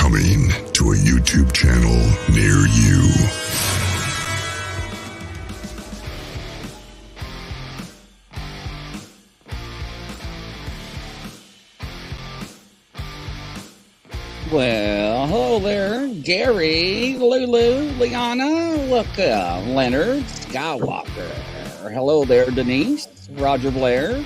Coming to a YouTube channel near you. Well, hello there, Gary, Lulu, Liana, Leonard, Skywalker. Hello there, Denise, Roger Blair,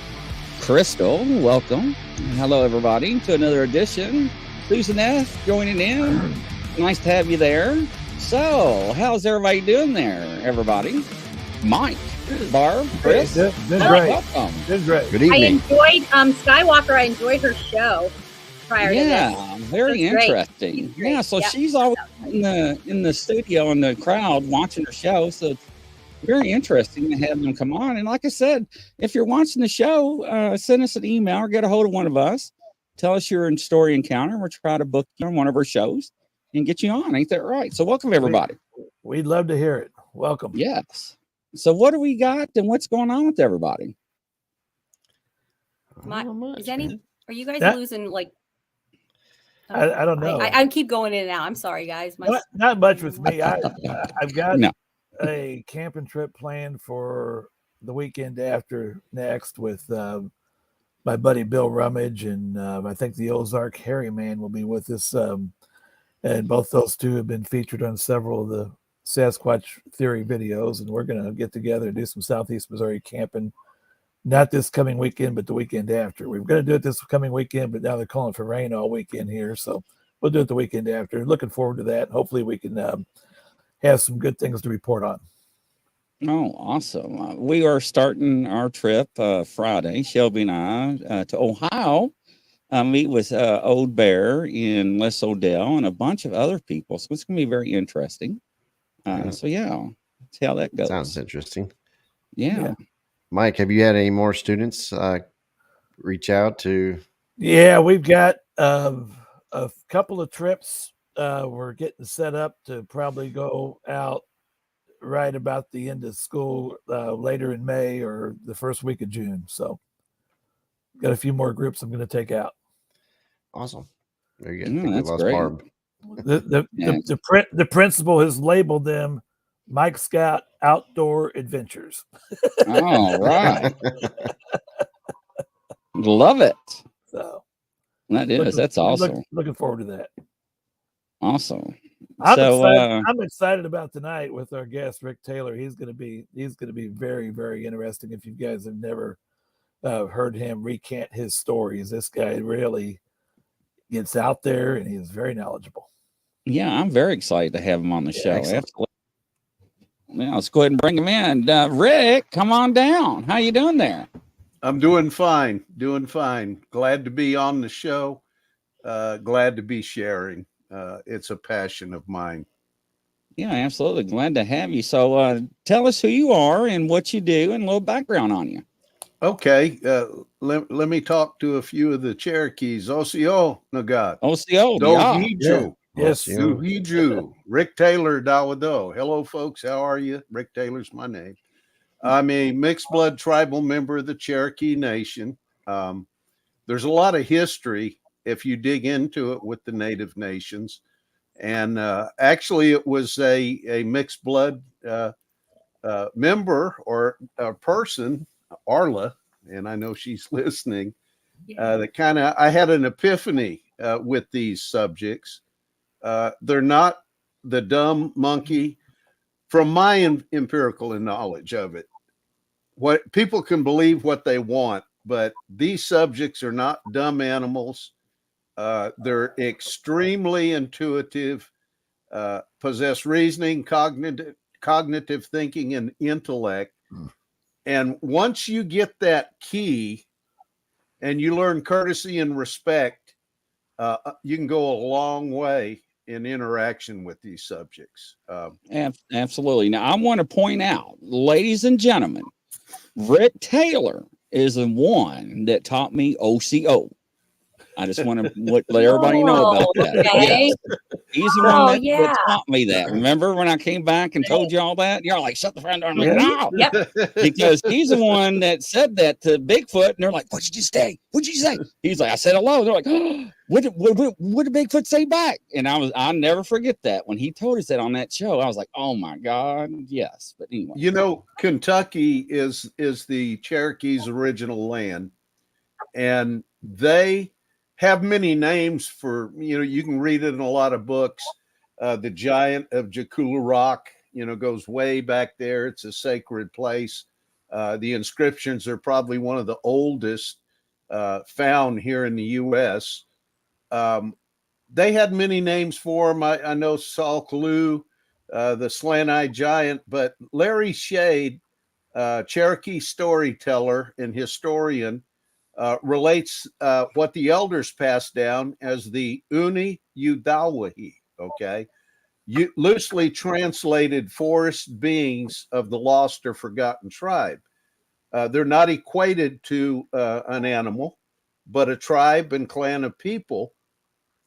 Crystal, welcome. Hello, everybody, to another edition. Susan F. joining in. Nice to have you there. So, how's everybody doing there, everybody? Mike, Barb, Chris. Did great. Welcome. Did great. Good evening. I enjoyed Skywalker. I enjoyed her show prior to this. Yeah, very interesting. Yeah, so she's always in the studio in the crowd watching her show. So it's very interesting to have them come on. And like I said, if you're watching the show, send us an email or get a hold of one of us. Tell us your story encounter. We'll try to book you on one of our shows and get you on. Ain't that right? So welcome, everybody. We'd love to hear it. Welcome. Yes. So what do we got and what's going on with everybody? Are you guys losing like? I don't know. I keep going in and out. I'm sorry, guys. Not much with me. I've got No. a camping trip planned for the weekend after next with my buddy Bill Rummage, and I think the Ozark Hairy Man will be with us. And both those two have been featured on several of the Sasquatch theory videos, and we're going to get together and do some Southeast Missouri camping. Not this coming weekend, but the weekend after. We were going to do it this coming weekend, but now they're calling for rain all weekend here. So we'll do it the weekend after. Looking forward to that. Hopefully we can have some good things to report on. Oh, awesome. We are starting our trip Friday, Shelby and I, to Ohio. Meet with Old Bear in Les Odell and a bunch of other people. So it's going to be very interesting. So, yeah, see how that goes. Sounds interesting. Yeah. Mike, have you had any more students reach out to? Yeah, we've got a couple of trips. We're getting set up to probably go out right about the end of school, later in May or the first week of June. So got a few more groups I'm going to take out. Awesome. Very good. Yeah, that's great. Barb. The principal has labeled them Mike Scout Outdoor Adventures. All right. Love it. So that's awesome. Looking forward to that. Awesome. I'm excited about tonight with our guest Rick Taylor. He's going to be very, very interesting. If you guys have never heard him recant his stories, this guy really gets out there and he's very knowledgeable. Yeah, I'm very excited to have him on the show. Excellent. Absolutely. Yeah, let's go ahead and bring him in. Rick, come on down. How you doing there? I'm doing fine. Glad to be on the show. Glad to be sharing. It's a passion of mine. Yeah, absolutely. Glad to have you. So tell us who you are and what you do and a little background on you. Okay. Let me talk to a few of the Cherokees. Osio Nagat. Osio. Dohiju. Yes. Dohiju. Rick Taylor Dawado. Hello, folks. How are you? Rick Taylor's my name. I'm a mixed blood tribal member of the Cherokee Nation. There's a lot of history if you dig into it with the Native Nations. And actually, it was a mixed blood member or a person, Arla, and I know she's listening, that I had an epiphany with these subjects. They're not the dumb monkey from my empirical knowledge of it. What people can believe what they want, but these subjects are not dumb animals. They're extremely intuitive, possess reasoning, cognitive thinking, and intellect. And once you get that key and you learn courtesy and respect, you can go a long way in interaction with these subjects. Absolutely. Now, I want to point out, ladies and gentlemen, Rick Taylor is the one that taught me OCO. I just want to let everybody know about that. Okay. Yes. He's the one that yeah. taught me that. Remember when I came back and told you all that? You're like, shut the front door. I'm like, no. Yep. Because he's the one that said that to Bigfoot. And they're like, what'd you say? What'd you say? He's like, I said hello. They're like, oh, what did Bigfoot say back? And I'll never forget that. When he told us that on that show, I was like, oh my God, yes. But anyway. You know, Kentucky is the Cherokees' original land. And they have many names for, you can read it in a lot of books. The Giant of Jakula Rock, goes way back there. It's a sacred place. The inscriptions are probably one of the oldest found here in the U.S. They had many names for them. I know Saul Kalu, the slant-eyed giant, but Larry Shade, Cherokee storyteller and historian, relates what the elders passed down as the Uni Udawahi, okay? Loosely translated forest beings of the lost or forgotten tribe. They're not equated to an animal, but a tribe and clan of people.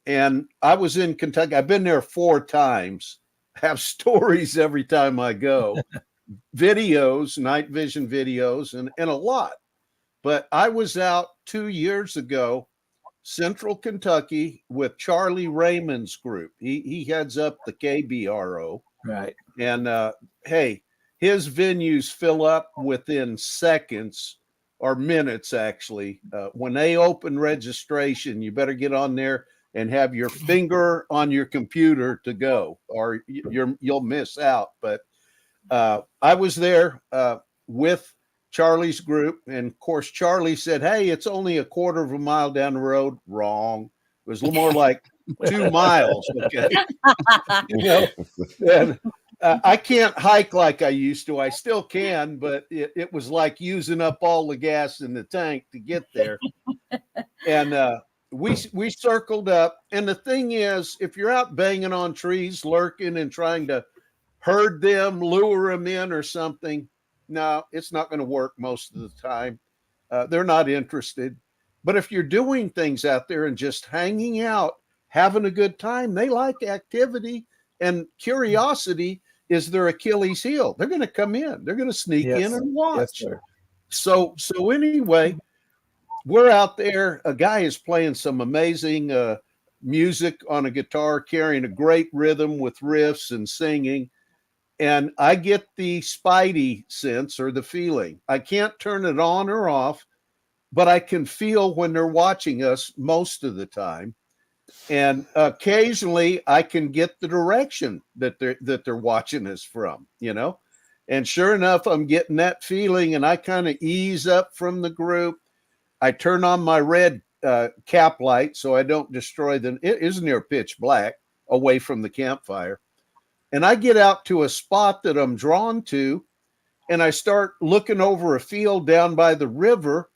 And I was in Kentucky. I've been there 4 times, have stories every time I go, videos, night vision videos, and a lot. But I was out 2 years ago, Central Kentucky, with Charlie Raymond's group. He heads up the KBRO. Right. And hey, his venues fill up within seconds or minutes, actually. When they open registration, you better get on there and have your finger on your computer to go, or you'll miss out. But I was there with Charlie's group, and of course Charlie said, hey, it's only a quarter of a mile down the road. Wrong. It was more like 2 miles. Okay. And I can't hike like I used to. I still can, but it was like using up all the gas in the tank to get there. And we circled up, and the thing is, if you're out banging on trees, lurking and trying to herd them, lure them in or something, no, it's not going to work most of the time. They're not interested. But if you're doing things out there and just hanging out, having a good time, they like activity, and curiosity is their Achilles heel. They're going to come in. They're going to sneak in and watch. Yes, so anyway, we're out there. A guy is playing some amazing music on a guitar, carrying a great rhythm with riffs and singing. And I get the spidey sense or the feeling. I can't turn it on or off, but I can feel when they're watching us most of the time. And occasionally I can get the direction that they're watching us from, And sure enough, I'm getting that feeling, and I kind of ease up from the group. I turn on my red cap light so I don't destroy them. It is near pitch black away from the campfire. And I get out to a spot that I'm drawn to, and I start looking over a field down by the river,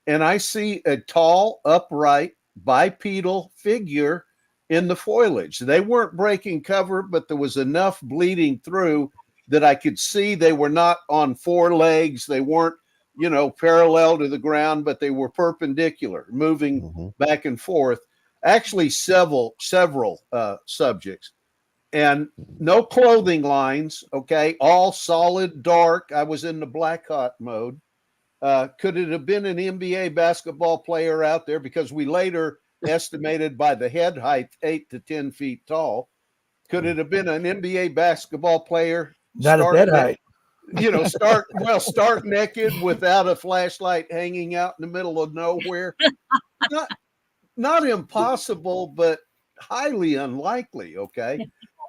and I see a tall, upright, bipedal figure in the foliage. They weren't breaking cover, but there was enough bleeding through that I could see they were not on 4 legs. They weren't, parallel to the ground, but they were perpendicular, moving back and forth. Actually, several subjects. And no clothing lines, okay, all solid dark. I was in the black hot mode. Could it have been an NBA basketball player out there? Because we later estimated by the head height 8 to 10 feet tall. Could it have been an NBA basketball player? Not at that height. Start naked without a flashlight hanging out in the middle of nowhere. Not impossible, but highly unlikely. Okay.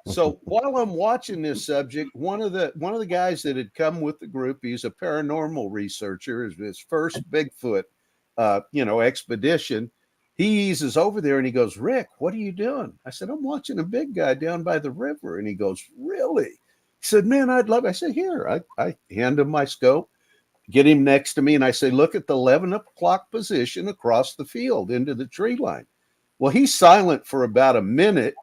So while I'm watching this subject, one of the guys that had come with the group, he's a paranormal researcher, is his first Bigfoot, expedition. He eases over there and he goes, Rick, what are you doing? I said, I'm watching a big guy down by the river. And he goes, really? He said, man, I'd love it. I said, here, I hand him my scope, get him next to me. And I say, look at the 11 o'clock position across the field into the tree line. Well, he's silent for about a minute.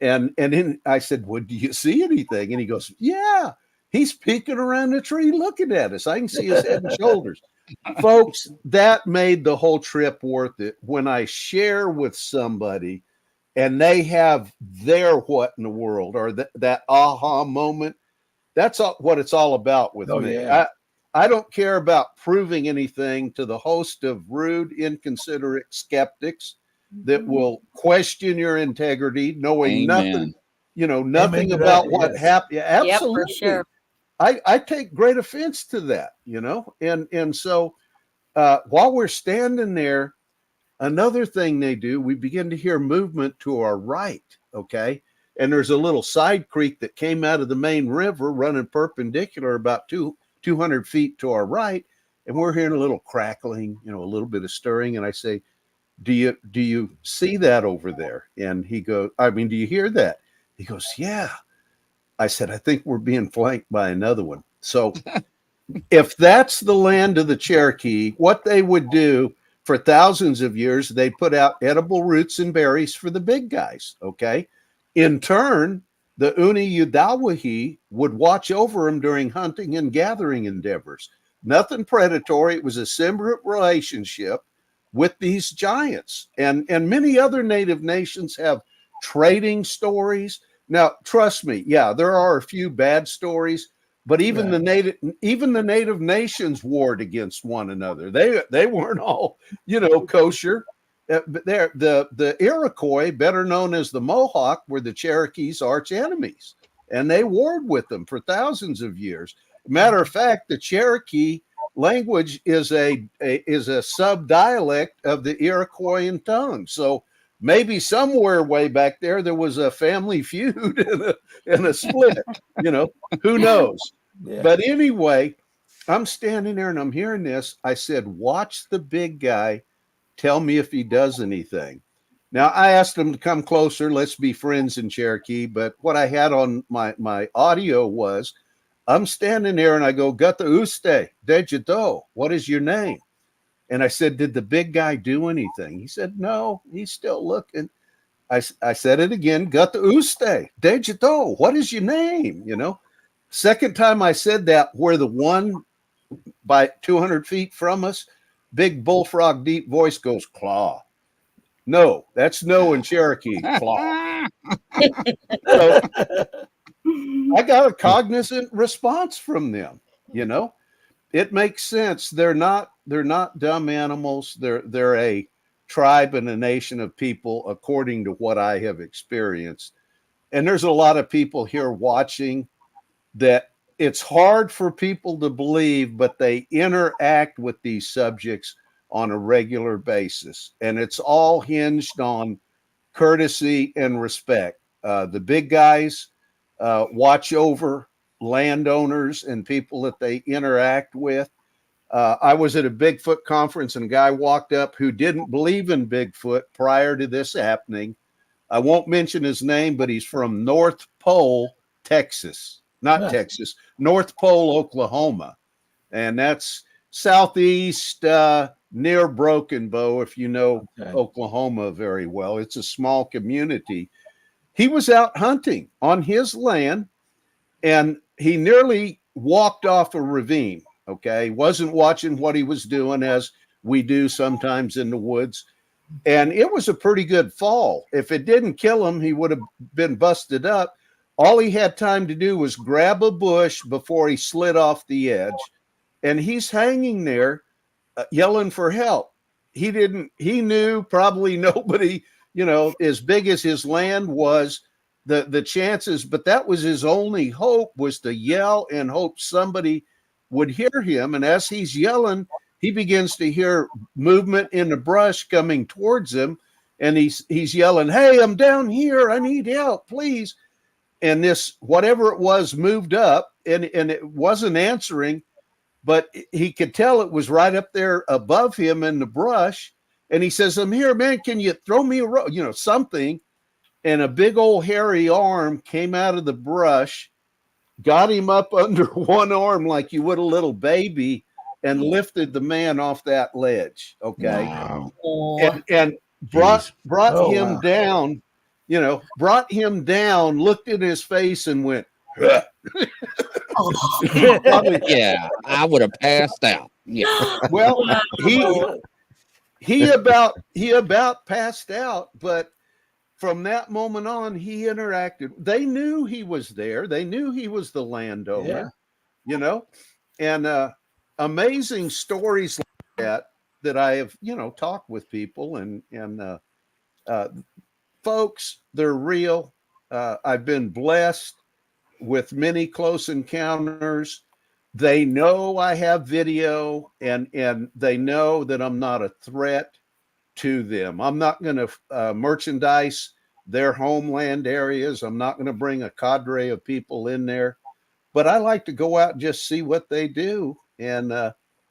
And then I said, well, do you see anything? And he goes, yeah, he's peeking around the tree looking at us. I can see his head and shoulders. Folks, that made the whole trip worth it. When I share with somebody and they have their what in the world, or that aha moment. That's what it's all about with me. Yeah. I don't care about proving anything to the host of rude, inconsiderate skeptics that will question your integrity, knowing nothing, nothing about what happened. Yeah, absolutely. Yep, for sure. I take great offense to that, and so while we're standing there, another thing they do, we begin to hear movement to our right. Okay. And there's a little side creek that came out of the main river running perpendicular about 200 feet to our right. And we're hearing a little crackling, a little bit of stirring. And I say, do you see that over there? And he goes, do you hear that? He goes, yeah. I said, I think we're being flanked by another one. So if that's the land of the Cherokee, what they would do for thousands of years, they put out edible roots and berries for the big guys. Okay. In turn, the Uni-Udawahi would watch over them during hunting and gathering endeavors. Nothing predatory. It was a symbiotic relationship with these giants. And many other native nations have trading stories. Now, trust me, yeah, there are a few bad stories, but even the native nations warred against one another. They weren't all, kosher. The Iroquois, better known as the Mohawk, were the Cherokees' arch enemies, and they warred with them for thousands of years. Matter of fact, the Cherokee language is a sub-dialect of the Iroquoian tongue. So maybe somewhere way back there was a family feud and a split. Who knows? Yeah. But anyway, I'm standing there and I'm hearing this. I said, watch the big guy. Tell me if he does anything. Now, I asked him to come closer. Let's be friends in Cherokee. But what I had on my audio was, I'm standing there and I go, Gutta Uste, Dejito, what is your name? And I said, did the big guy do anything? He said, no, he's still looking. I said it again, Gutta Uste, Dejito, what is your name? Second time I said that, where the one by 200 feet from us, big bullfrog deep voice goes, claw. No, that's no in Cherokee, claw. So I got a cognizant response from them. It makes sense. They're not dumb animals. They're a tribe and a nation of people, according to what I have experienced. And there's a lot of people here watching that it's hard for people to believe, but they interact with these subjects on a regular basis. And it's all hinged on courtesy and respect. The big guys watch over landowners and people that they interact with. I was at a Bigfoot conference and a guy walked up who didn't believe in Bigfoot prior to this happening. I won't mention his name, but he's from North Pole, Texas. Not Texas, North Pole, Oklahoma. And that's southeast near Broken Bow, if you know Oklahoma very well. It's a small community. He was out hunting on his land, and he nearly walked off a ravine, okay? Wasn't watching what he was doing, as we do sometimes in the woods. And it was a pretty good fall. If it didn't kill him, he would have been busted up. All he had time to do was grab a bush before he slid off the edge. And he's hanging there yelling for help. He knew probably nobody, as big as his land was, the chances, but that was his only hope, was to yell and hope somebody would hear him. And as he's yelling, he begins to hear movement in the brush coming towards him. And he's yelling, hey, I'm down here. I need help, please. And this, whatever it was, moved up and it wasn't answering, but he could tell it was right up there above him in the brush. And he says, I'm here, man. Can you throw me a rope? Something. And a big old hairy arm came out of the brush, got him up under one arm like you would a little baby, and lifted the man off that ledge. Okay. Wow. And brought him down, brought him down, looked in his face and went, yeah, I would have passed out. Yeah. Well, he about passed out, but from that moment on, he interacted. They knew he was there. They knew he was the landowner, you know, and amazing stories like that I have, you know, talked with people and folks, they're real. I've been blessed with many close encounters. They know I have video, and they know that I'm not a threat to them. I'm not going to merchandise their homeland areas. I'm not going to bring a cadre of people in there, but I like to go out and just see what they do. And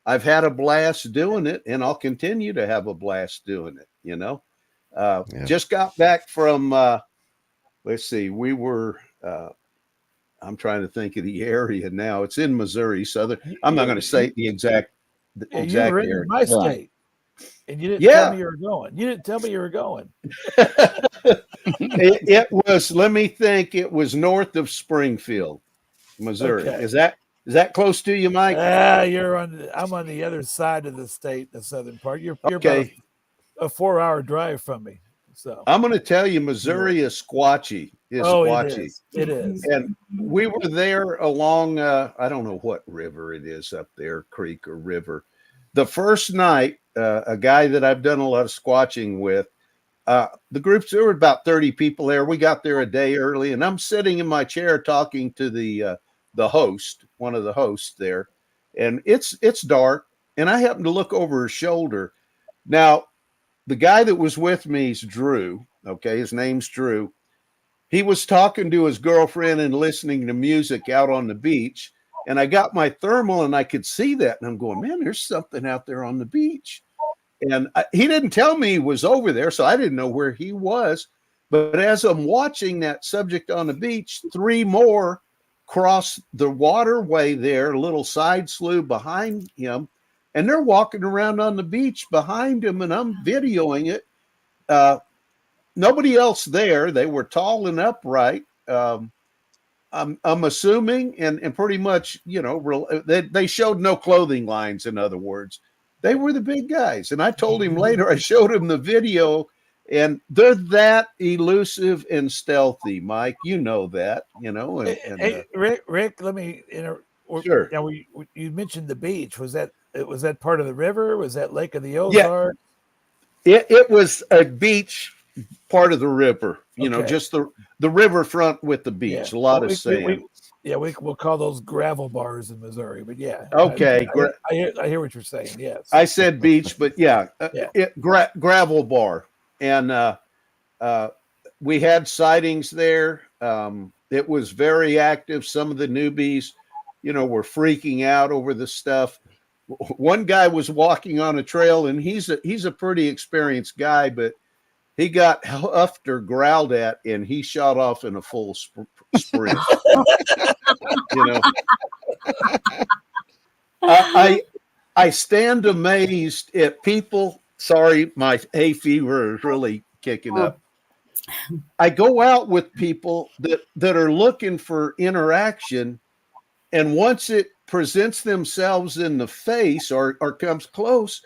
I've had a blast doing it, and I'll continue to have a blast doing it. You know, just got back from, let's see, we were, I'm trying to think of the area now. It's in Missouri, southern. I'm not going to say the exact you were in area. my state, and you didn't tell me you were going. You didn't tell me you were going. it was. Let me think. It was north of Springfield, Missouri. Okay. Is that close to you, Mike? I'm on the other side of the state, the southern part. You're okay. About a 4-hour drive from me. So I'm going to tell you, Missouri is squatchy. Squatchy. It is. And we were there along, I don't know what river it is up there, creek or river. The first night, a guy that I've done a lot of squatching with, the groups, there were about 30 people there. We got there a day early, and I'm sitting in my chair talking to the host, one of the hosts there, and it's dark, and I happen to look over his shoulder. Now, the guy that was with me is Drew. Okay, his name's Drew. He was talking to his girlfriend and listening to music out on the beach. And I got my thermal and I could see that. And I'm going, man, there's something out there on the beach. And he didn't tell me he was over there, so I didn't know where he was. But as I'm watching that subject on the beach, 3 more cross the waterway there, a little side slough behind him. And they're walking around on the beach behind him, and I'm videoing it. Nobody else there. They were tall and upright. I'm assuming, and pretty much, you know, they showed no clothing lines. In other words, they were the big guys. And I told him later, I showed him the video, and they're that elusive and stealthy. Mike, you know that, you know. Hey, Rick, let me sure. Now, you mentioned the beach. Was that part of the river? Was that Lake of the Ozarks? Yeah, it was a beach. Part of the river, you know, just the riverfront with the beach. A lot of sand. We'll call those gravel bars in Missouri, but yeah. Okay, I hear what you're saying. Yes, I said beach, but gravel bar, and we had sightings there. It was very active. Some of the newbies, you know, were freaking out over the stuff. One guy was walking on a trail, and he's a pretty experienced guy, but he got huffed or growled at, and he shot off in a full sprint. You know, I stand amazed at people. Sorry, my hay fever is really kicking up. I go out with people that are looking for interaction, and once it presents themselves in the face or comes close,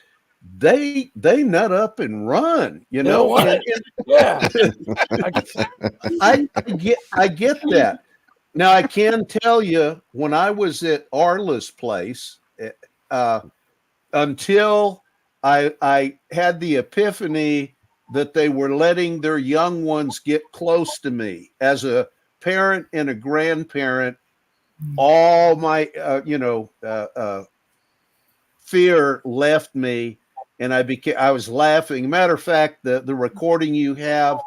they nut up and run, you know. Yeah. I get that. Now I can tell you, when I was at Arla's place, until I had the epiphany that they were letting their young ones get close to me as a parent and a grandparent, all my fear left me. And I was laughing. Matter of fact, the recording you have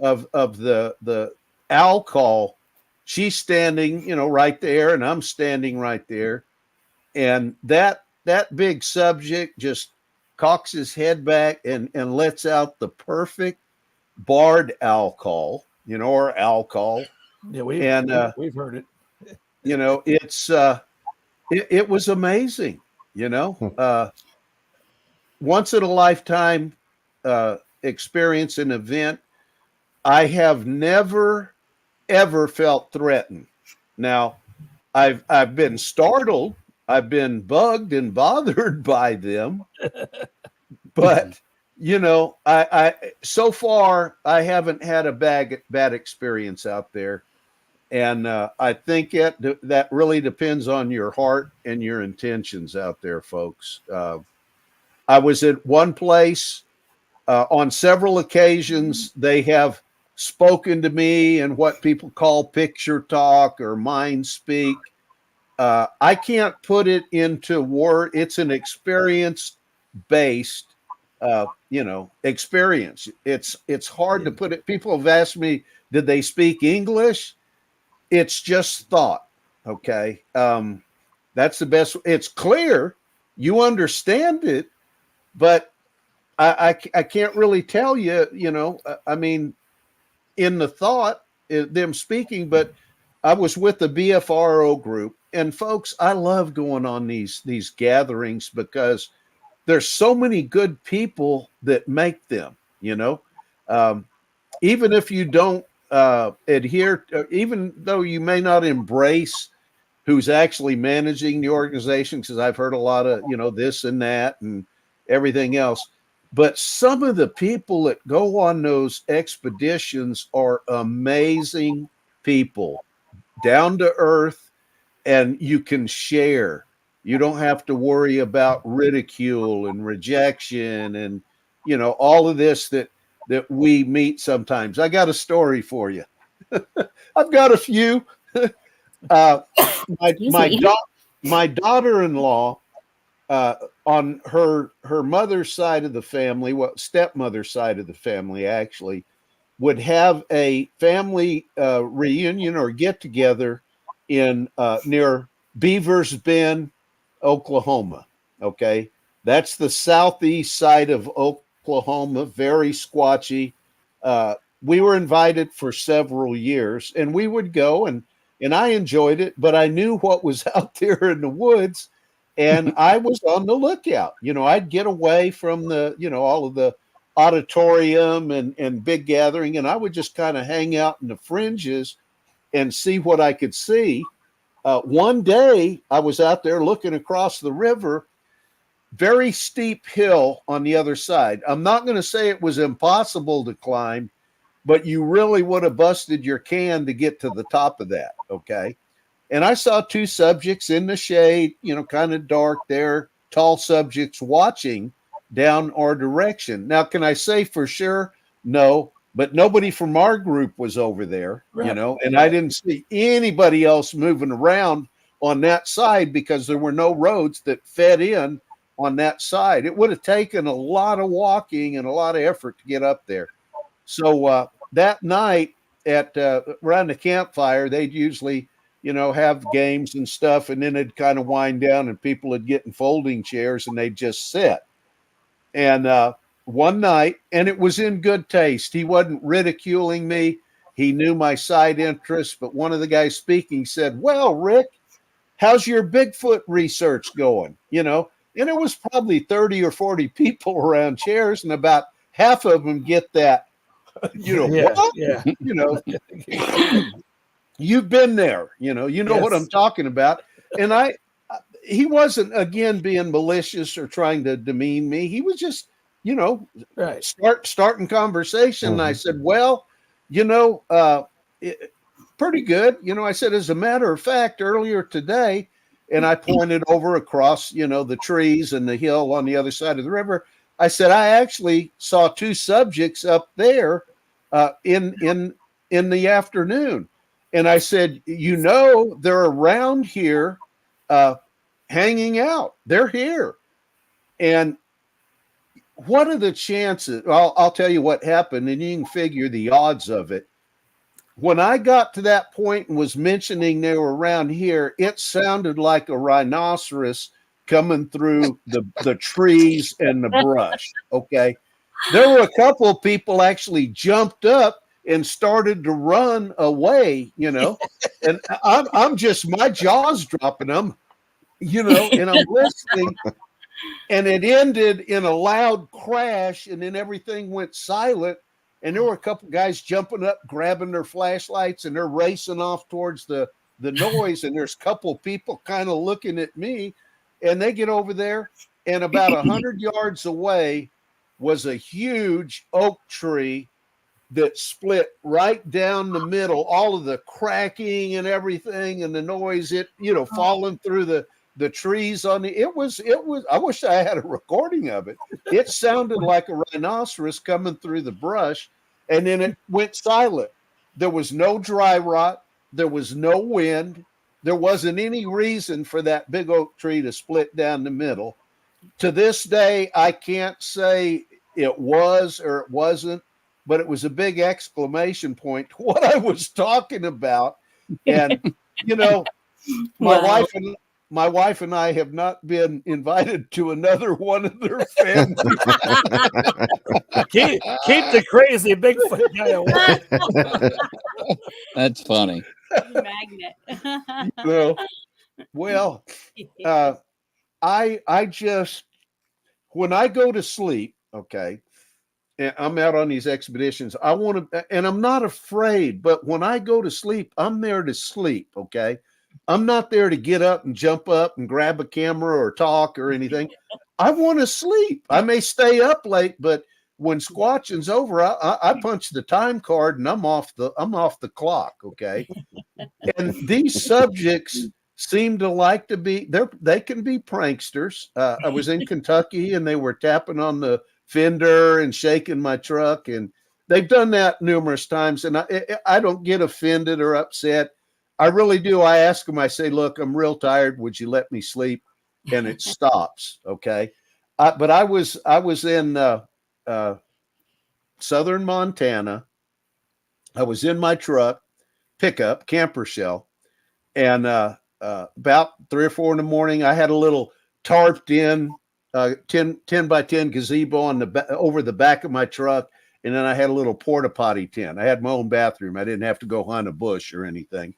of the owl call, she's standing, you know, right there, and I'm standing right there. And that big subject just cocks his head back and lets out the perfect barred owl call, you know, or owl call. Yeah, we've heard it. You know, it was amazing, you know. Once in a lifetime experience and event. I have never ever felt threatened. Now, I've been startled, I've been bugged and bothered by them, but I so far I haven't had a bad experience out there, and I think that really depends on your heart and your intentions out there, folks. I was at one place on several occasions. They have spoken to me in what people call picture talk or mind speak. I can't put it into word. It's an experience based experience. It's hard to put it. People have asked me, did they speak English? It's just thought. Okay. That's the best. It's clear. You understand it, but I can't really tell you, I mean, in the thought, them speaking, but I was with the BFRO group, and folks, I love going on these gatherings because there's so many good people that make them, even if you don't adhere, even though you may not embrace who's actually managing the organization, because I've heard a lot of, this and that and everything else. But some of the people that go on those expeditions are amazing people, down to earth, and you can share. You don't have to worry about ridicule and rejection and, all of this that we meet sometimes. I got a story for you. I've got a few. My daughter-in-law, on her mother's side of the family, stepmother's side of the family actually, would have a family reunion or get together in near Beavers Bend, Oklahoma. Okay, that's the southeast side of Oklahoma, very squatchy. We were invited for several years, and we would go, and I enjoyed it, but I knew what was out there in the woods, and I was on the lookout. I'd get away from the, all of the auditorium and big gathering, and I would just kind of hang out in the fringes and see what I could see. One day I was out there looking across the river, very steep hill on the other side. I'm not going to say it was impossible to climb, but you really would have busted your can to get to the top of that. Okay. And I saw two subjects in the shade, kind of dark there, tall subjects watching down our direction. Now, can I say for sure? No, but nobody from our group was over there, Right. And I didn't see anybody else moving around on that side because there were no roads that fed in on that side. It would have taken a lot of walking and a lot of effort to get up there. So that night at around the campfire, they'd usually, have games and stuff, and then it'd kind of wind down and people would get in folding chairs and they'd just sit. And one night, and it was in good taste. He wasn't ridiculing me. He knew my side interests, but one of the guys speaking said, "Well, Rick, how's your Bigfoot research going?" And it was probably 30 or 40 people around chairs, and about half of them get that, what? Yeah. You've been there, Yes. what I'm talking about. And he wasn't, again, being malicious or trying to demean me. He was just, Right. starting conversation. Mhm. And I said, well, pretty good. I said, as a matter of fact, earlier today, and I pointed over across, the trees and the hill on the other side of the river. I said, I actually saw two subjects up there in the afternoon. And I said, they're around here hanging out. They're here. And what are the chances? I'll tell you what happened, and you can figure the odds of it. When I got to that point and was mentioning they were around here, it sounded like a rhinoceros coming through the trees and the brush. Okay. There were a couple of people actually jumped up and started to run away, and I'm just, my jaw's dropping them, and I'm listening, and it ended in a loud crash, and then everything went silent, and there were a couple guys jumping up, grabbing their flashlights, and they're racing off towards the noise, and there's a couple people kind of looking at me, and they get over there, and about 100 yards away was a huge oak tree that split right down the middle. All of the cracking and everything and the noise, it, falling through the trees on it was, I wish I had a recording of it. It sounded like a rhinoceros coming through the brush, and then it went silent. There was no dry rot. There was no wind. There wasn't any reason for that big oak tree to split down the middle. To this day, I can't say it was or it wasn't, but it was a big exclamation point to what I was talking about. And, my wife and I have not been invited to another one of their families. keep the crazy Bigfoot guy away. That's funny. Magnet. Well, I just, when I go to sleep, okay, and I'm out on these expeditions, I want to, and I'm not afraid, but when I go to sleep, I'm there to sleep, okay? I'm not there to get up and jump up and grab a camera or talk or anything. I want to sleep. I may stay up late, but when squatching's over, I punch the time card and I'm off the clock, okay? And these subjects seem to like to be, they can be pranksters. I was in Kentucky and they were tapping on the fender and shaking my truck, and they've done that numerous times, and I don't get offended or upset. I really do. I ask them, I say, look, I'm real tired. Would you let me sleep? And it stops. Okay. But I was in southern Montana. I was in my truck, pickup, camper shell. And about 3 or 4 in the morning, I had a little tarped in 10 by 10 gazebo over the back of my truck. And then I had a little porta potty tent. I had my own bathroom. I didn't have to go hunt a bush or anything.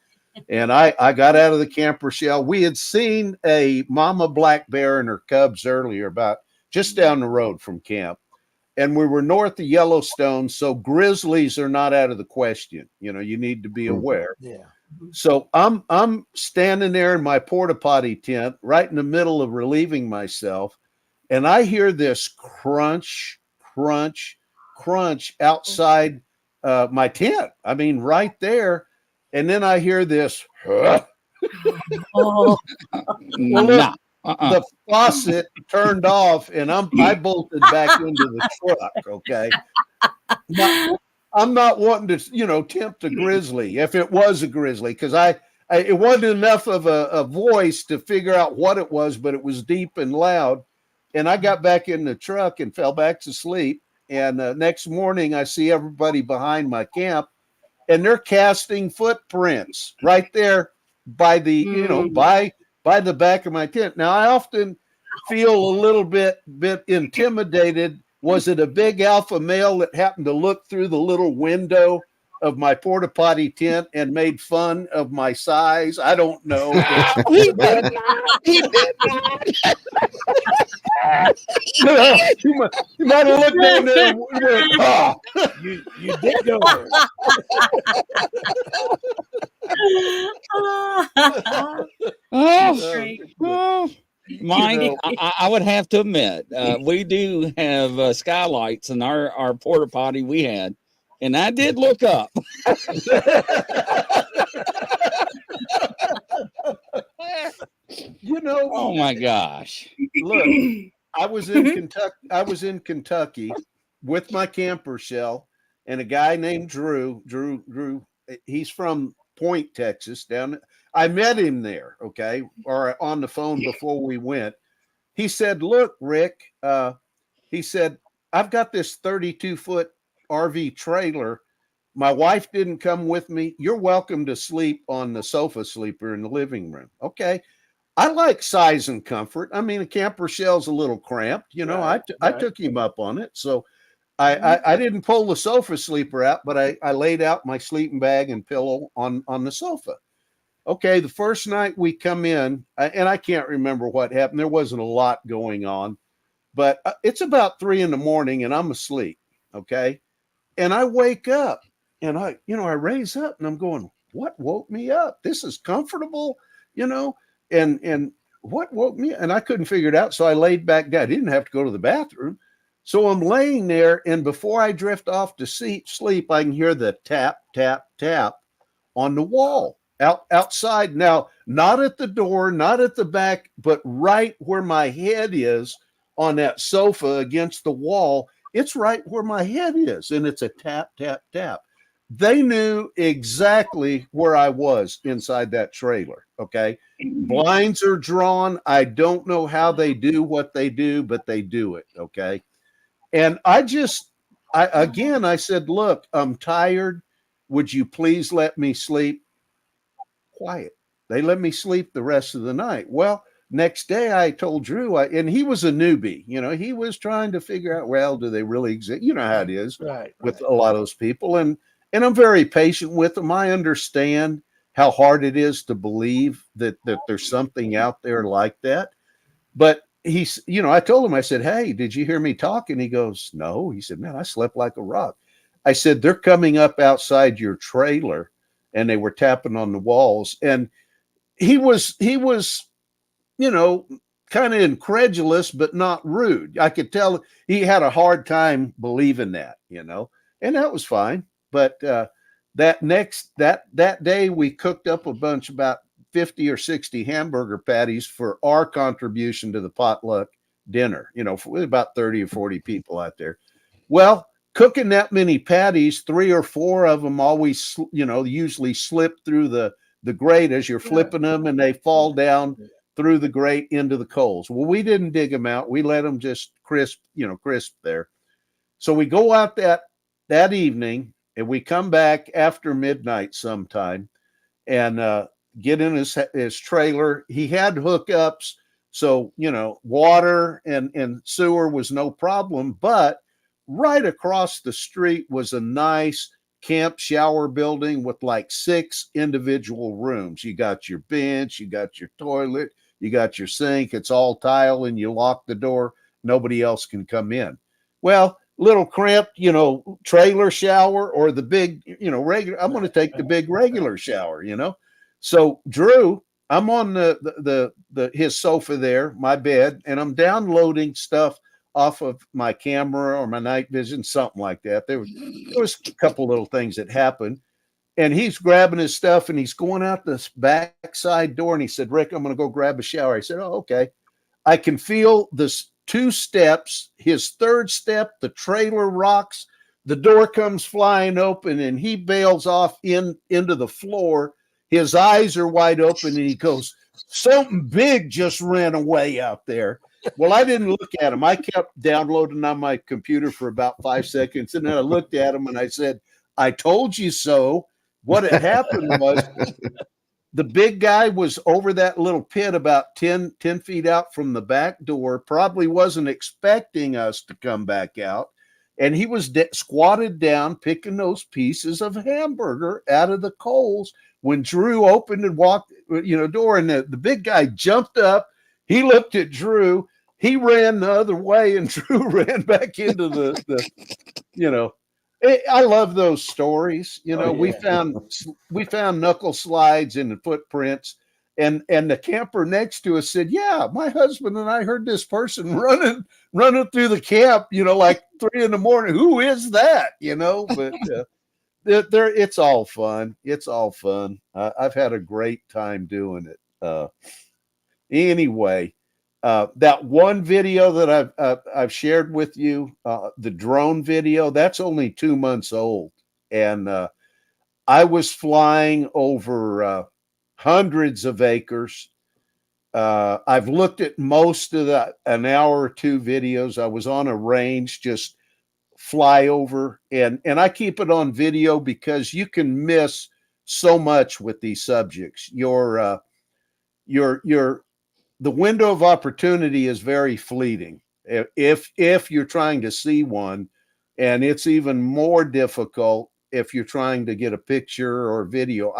And I got out of the camper shell. We had seen a mama black bear and her cubs earlier, about just down the road from camp. And we were north of Yellowstone, so grizzlies are not out of the question. You need to be aware. Yeah. So I'm standing there in my porta potty tent, right in the middle of relieving myself, and I hear this crunch, crunch, crunch outside my tent. I mean, right there. And then I hear this. Oh. Well, look, the faucet turned off, and I bolted back into the truck. Okay. Now, I'm not wanting to, tempt a grizzly if it was a grizzly, because it wasn't enough of a voice to figure out what it was, but it was deep and loud. And I got back in the truck and fell back to sleep. And next morning, I see everybody behind my camp, and they're casting footprints right there by the, by the back of my tent. Now, I often feel a little bit intimidated. Was it a big alpha male that happened to look through the little window of my porta potty tent and made fun of my size? I don't know. He did not. He did not. You might have looked down there and went, oh. You did go there. Oh, Mike, I would have to admit, we do have skylights in our porta potty we had, and I did look up. Oh my gosh! Look, I was in Kentucky with my camper shell, and a guy named Drew. He's from Point, Texas. I met him there, okay, or on the phone before we went. He said, look, Rick, he said, I've got this 32-foot RV trailer. My wife didn't come with me. You're welcome to sleep on the sofa sleeper in the living room. Okay. I like size and comfort. I mean, a camper shell's a little cramped. I took him up on it. So I didn't pull the sofa sleeper out, but I laid out my sleeping bag and pillow on the sofa. Okay, the first night we come in, and I can't remember what happened. There wasn't a lot going on, but it's about 3 a.m. and I'm asleep. Okay, and I wake up and I raise up and I'm going, what woke me up? This is comfortable, and what woke me? And I couldn't figure it out, so I laid back down. I didn't have to go to the bathroom. So I'm laying there, and before I drift off to sleep, I can hear the tap, tap, tap on the wall outside. Now, not at the door, not at the back, but right where my head is on that sofa against the wall. It's right where my head is, and it's a tap, tap, tap. They knew exactly where I was inside that trailer. Okay. Blinds are drawn. I don't know how they do what they do, but they do it. Okay. And I said, look, I'm tired. Would you please let me sleep? Quiet. They let me sleep the rest of the night. Well, next day I told Drew, and he was a newbie, he was trying to figure out, well, do they really exist? You know how it is with a lot of those people. And I'm very patient with them. I understand how hard it is to believe that there's something out there like that. But he's, I told him, I said, hey, did you hear me talk? And he goes, no. He said, man, I slept like a rock. I said, they're coming up outside your trailer, and they were tapping on the walls. And he was, kind of incredulous, but not rude. I could tell he had a hard time believing that, and that was fine. But that day we cooked up a bunch, about 50 or 60 hamburger patties for our contribution to the potluck dinner, for about 30 or 40 people out there. Well, cooking that many patties, 3 or 4 of them always, usually slip through the grate as you're flipping them, and they fall down through the grate into the coals. Well, we didn't dig them out. We let them just crisp there. So we go out that evening, and we come back after midnight sometime, and get in his trailer. He had hookups, so water and sewer was no problem. But right across the street was a nice camp shower building with like 6 individual rooms. You got your bench, you got your toilet, you got your sink. It's all tile, and you lock the door. Nobody else can come in. Well, little cramped, trailer shower, or the big, regular. I'm going to take the big regular shower, So Drew, I'm on his sofa there, my bed, and I'm downloading stuff off of my camera or my night vision, something like that. There was a couple little things that happened, and he's grabbing his stuff, and he's going out this backside door, and he said, Rick, I'm going to go grab a shower. I said, oh, okay. I can feel this 2 steps. His 3rd step, the trailer rocks, the door comes flying open, and he bails off into the floor. His eyes are wide open, and he goes, something big just ran away out there. Well, I didn't look at him. I kept downloading on my computer for about 5 seconds, and then I looked at him, and I said, I told you so. What had happened was the big guy was over that little pit about 10 feet out from the back door, probably wasn't expecting us to come back out. And he was squatted down, picking those pieces of hamburger out of the coals when Drew opened and walked, door. And the big guy jumped up. He looked at Drew. He ran the other way, and Drew ran back into the I love those stories. We found knuckle slides in the footprints, and the camper next to us said, yeah, my husband and I heard this person running through the camp, like 3 a.m. Who is that? But it's all fun. It's all fun. I've had a great time doing it. Anyway, that one video that I've shared with you, the drone video, that's only 2 months old. And I was flying over hundreds of acres. I've looked at most of an hour or 2 videos. I was on a range, just fly over, and I keep it on video because you can miss so much with these subjects. The window of opportunity is very fleeting if you're trying to see one, and it's even more difficult if you're trying to get a picture or video.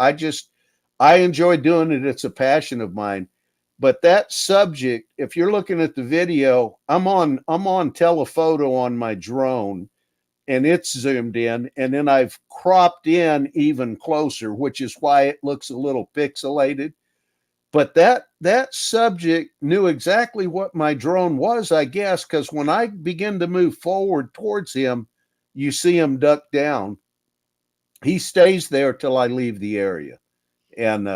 I enjoy doing it. It's a passion of mine. But that subject, if you're looking at the video, I'm on telephoto on my drone, and it's zoomed in, and then I've cropped in even closer, which is why it looks a little pixelated. But that subject knew exactly what my drone was, I guess, because when I begin to move forward towards him, you see him duck down. He stays there till I leave the area. And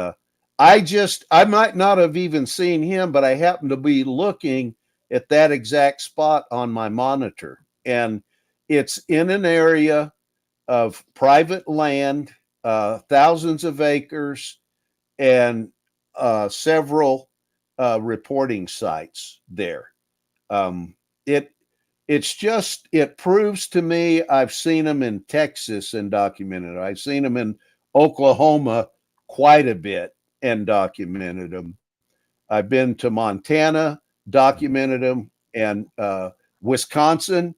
I might not have even seen him, but I happened to be looking at that exact spot on my monitor. And it's in an area of private land, thousands of acres, and several reporting sites there. Um, it it proves to me I've seen them in Texas and documented. I've seen them in Oklahoma quite a bit and documented them. I've been to Montana, documented them, and Wisconsin.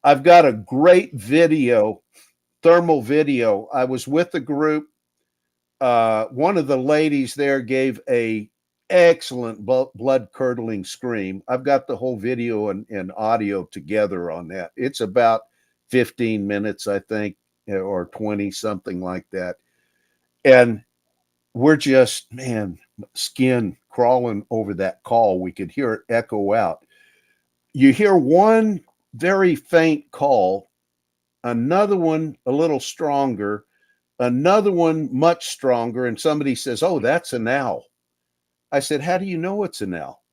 I've got a great video, thermal video. I was with a group. One of the ladies there gave a excellent blood curdling scream. I've got the whole video and audio together on that. It's about 15 minutes, I think, or 20, something like that. And we're just, man, skin crawling over that call. We could hear it echo out. You hear one very faint call, another one a little stronger, another one much stronger, and somebody says, "Oh, that's an owl." I said, "How do you know it's an owl?"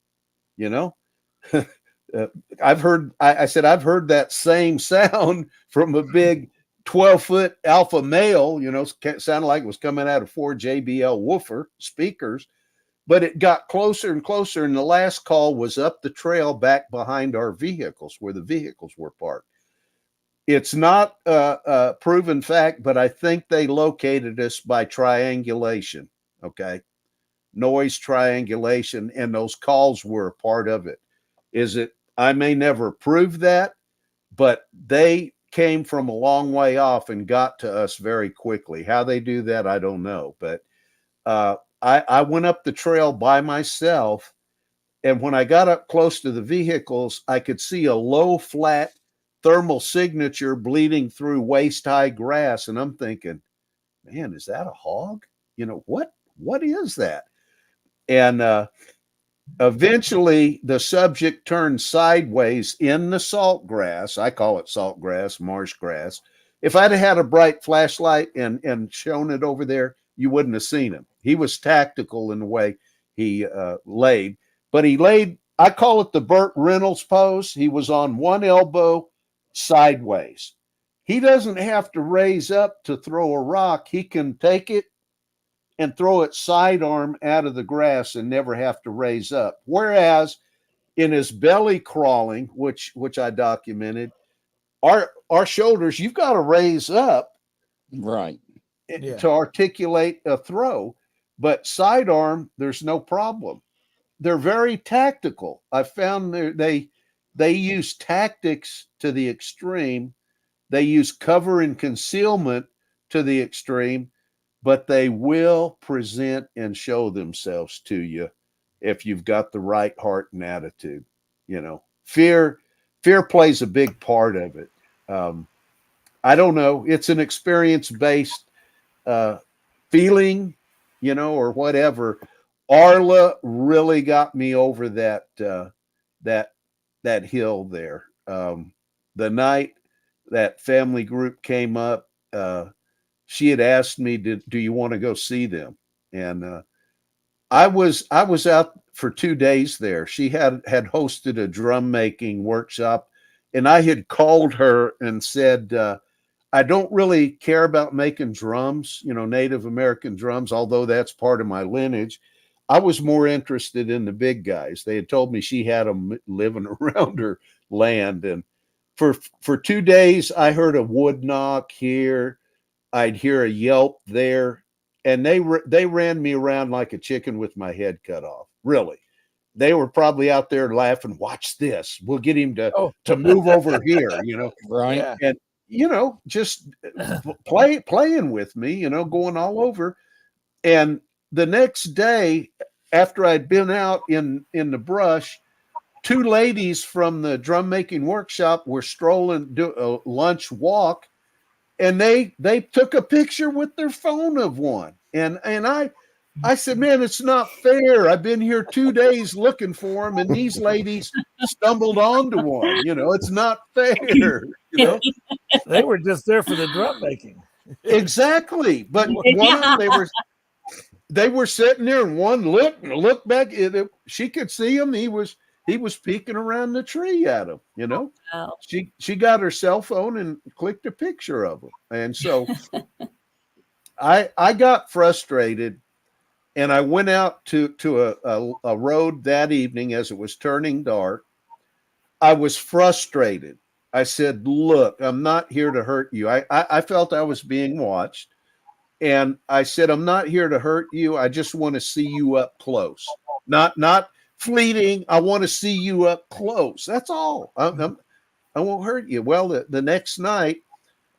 You know, I've heard. I said, "I've heard that same sound from a big 12-foot alpha male. You know, sounded like it was coming out of 4 JBL woofer speakers." But it got closer and closer, and the last call was up the trail back behind our vehicles, where the vehicles were parked. It's not a proven fact, but I think they located us by triangulation. Okay. Noise triangulation, and those calls were a part of it. I may never prove that, but they came from a long way off and got to us very quickly. How they do that, I don't know. But I went up the trail by myself, and when I got up close to the vehicles, I could see a low, flat thermal signature bleeding through waist-high grass, and I'm thinking, man, is that a hog? You know, what is that? And eventually the subject turned sideways in the salt grass. I call it salt grass, marsh grass. If I'd have had a bright flashlight and shown it over there, you wouldn't have seen him. He was tactical in the way he laid, but he laid, I call it the Burt Reynolds pose. He was on one elbow sideways. He doesn't have to raise up to throw a rock. He can take it and throw it sidearm out of the grass and never have to raise up. Whereas in his belly crawling, which I documented, our shoulders, you've got to raise up, right, to articulate a throw. But sidearm, there's no problem. They're very tactical. I found they use tactics to the extreme. They use cover and concealment to the extreme, but they will present and show themselves to you if you've got the right heart and attitude. You know, fear plays a big part of it. I don't know. It's an experience-based feeling, you know, or whatever. Arla really got me over that hill there. The night that family group came up, she had asked me, do you want to go see them? And I was out for 2 days there. She had hosted a drum making workshop, and I had called her and said, I don't really care about making drums, you know, Native American drums, although that's part of my lineage. I was more interested in the big guys. They had told me she had them living around her land. And for 2 days, I heard a wood knock here. I'd hear a yelp there. And they ran me around like a chicken with my head cut off. Really. They were probably out there laughing, watch this. We'll get him to move over here, you know. right. Yeah. And, you know, just playing with me, you know, going all over. And the next day, after I'd been out in the brush, 2 ladies from the drum making workshop were strolling, do a lunch walk, and they took a picture with their phone of one. And I said, man, it's not fair. I've been here 2 days looking for them, and these ladies stumbled onto one. It's not fair. They were just there for the drum making. Exactly. But one of them, they were sitting there, and one looked back. She could see him. He was peeking around the tree at him. Wow. She got her cell phone and clicked a picture of him, and so I got frustrated, and I went out to a road that evening as it was turning dark. I was frustrated. I said, "Look, I'm not here to hurt you." I felt I was being watched. And I said, I'm not here to hurt you. I just want to see you up close. Not fleeting. I want to see you up close. That's all. I won't hurt you. Well, the next night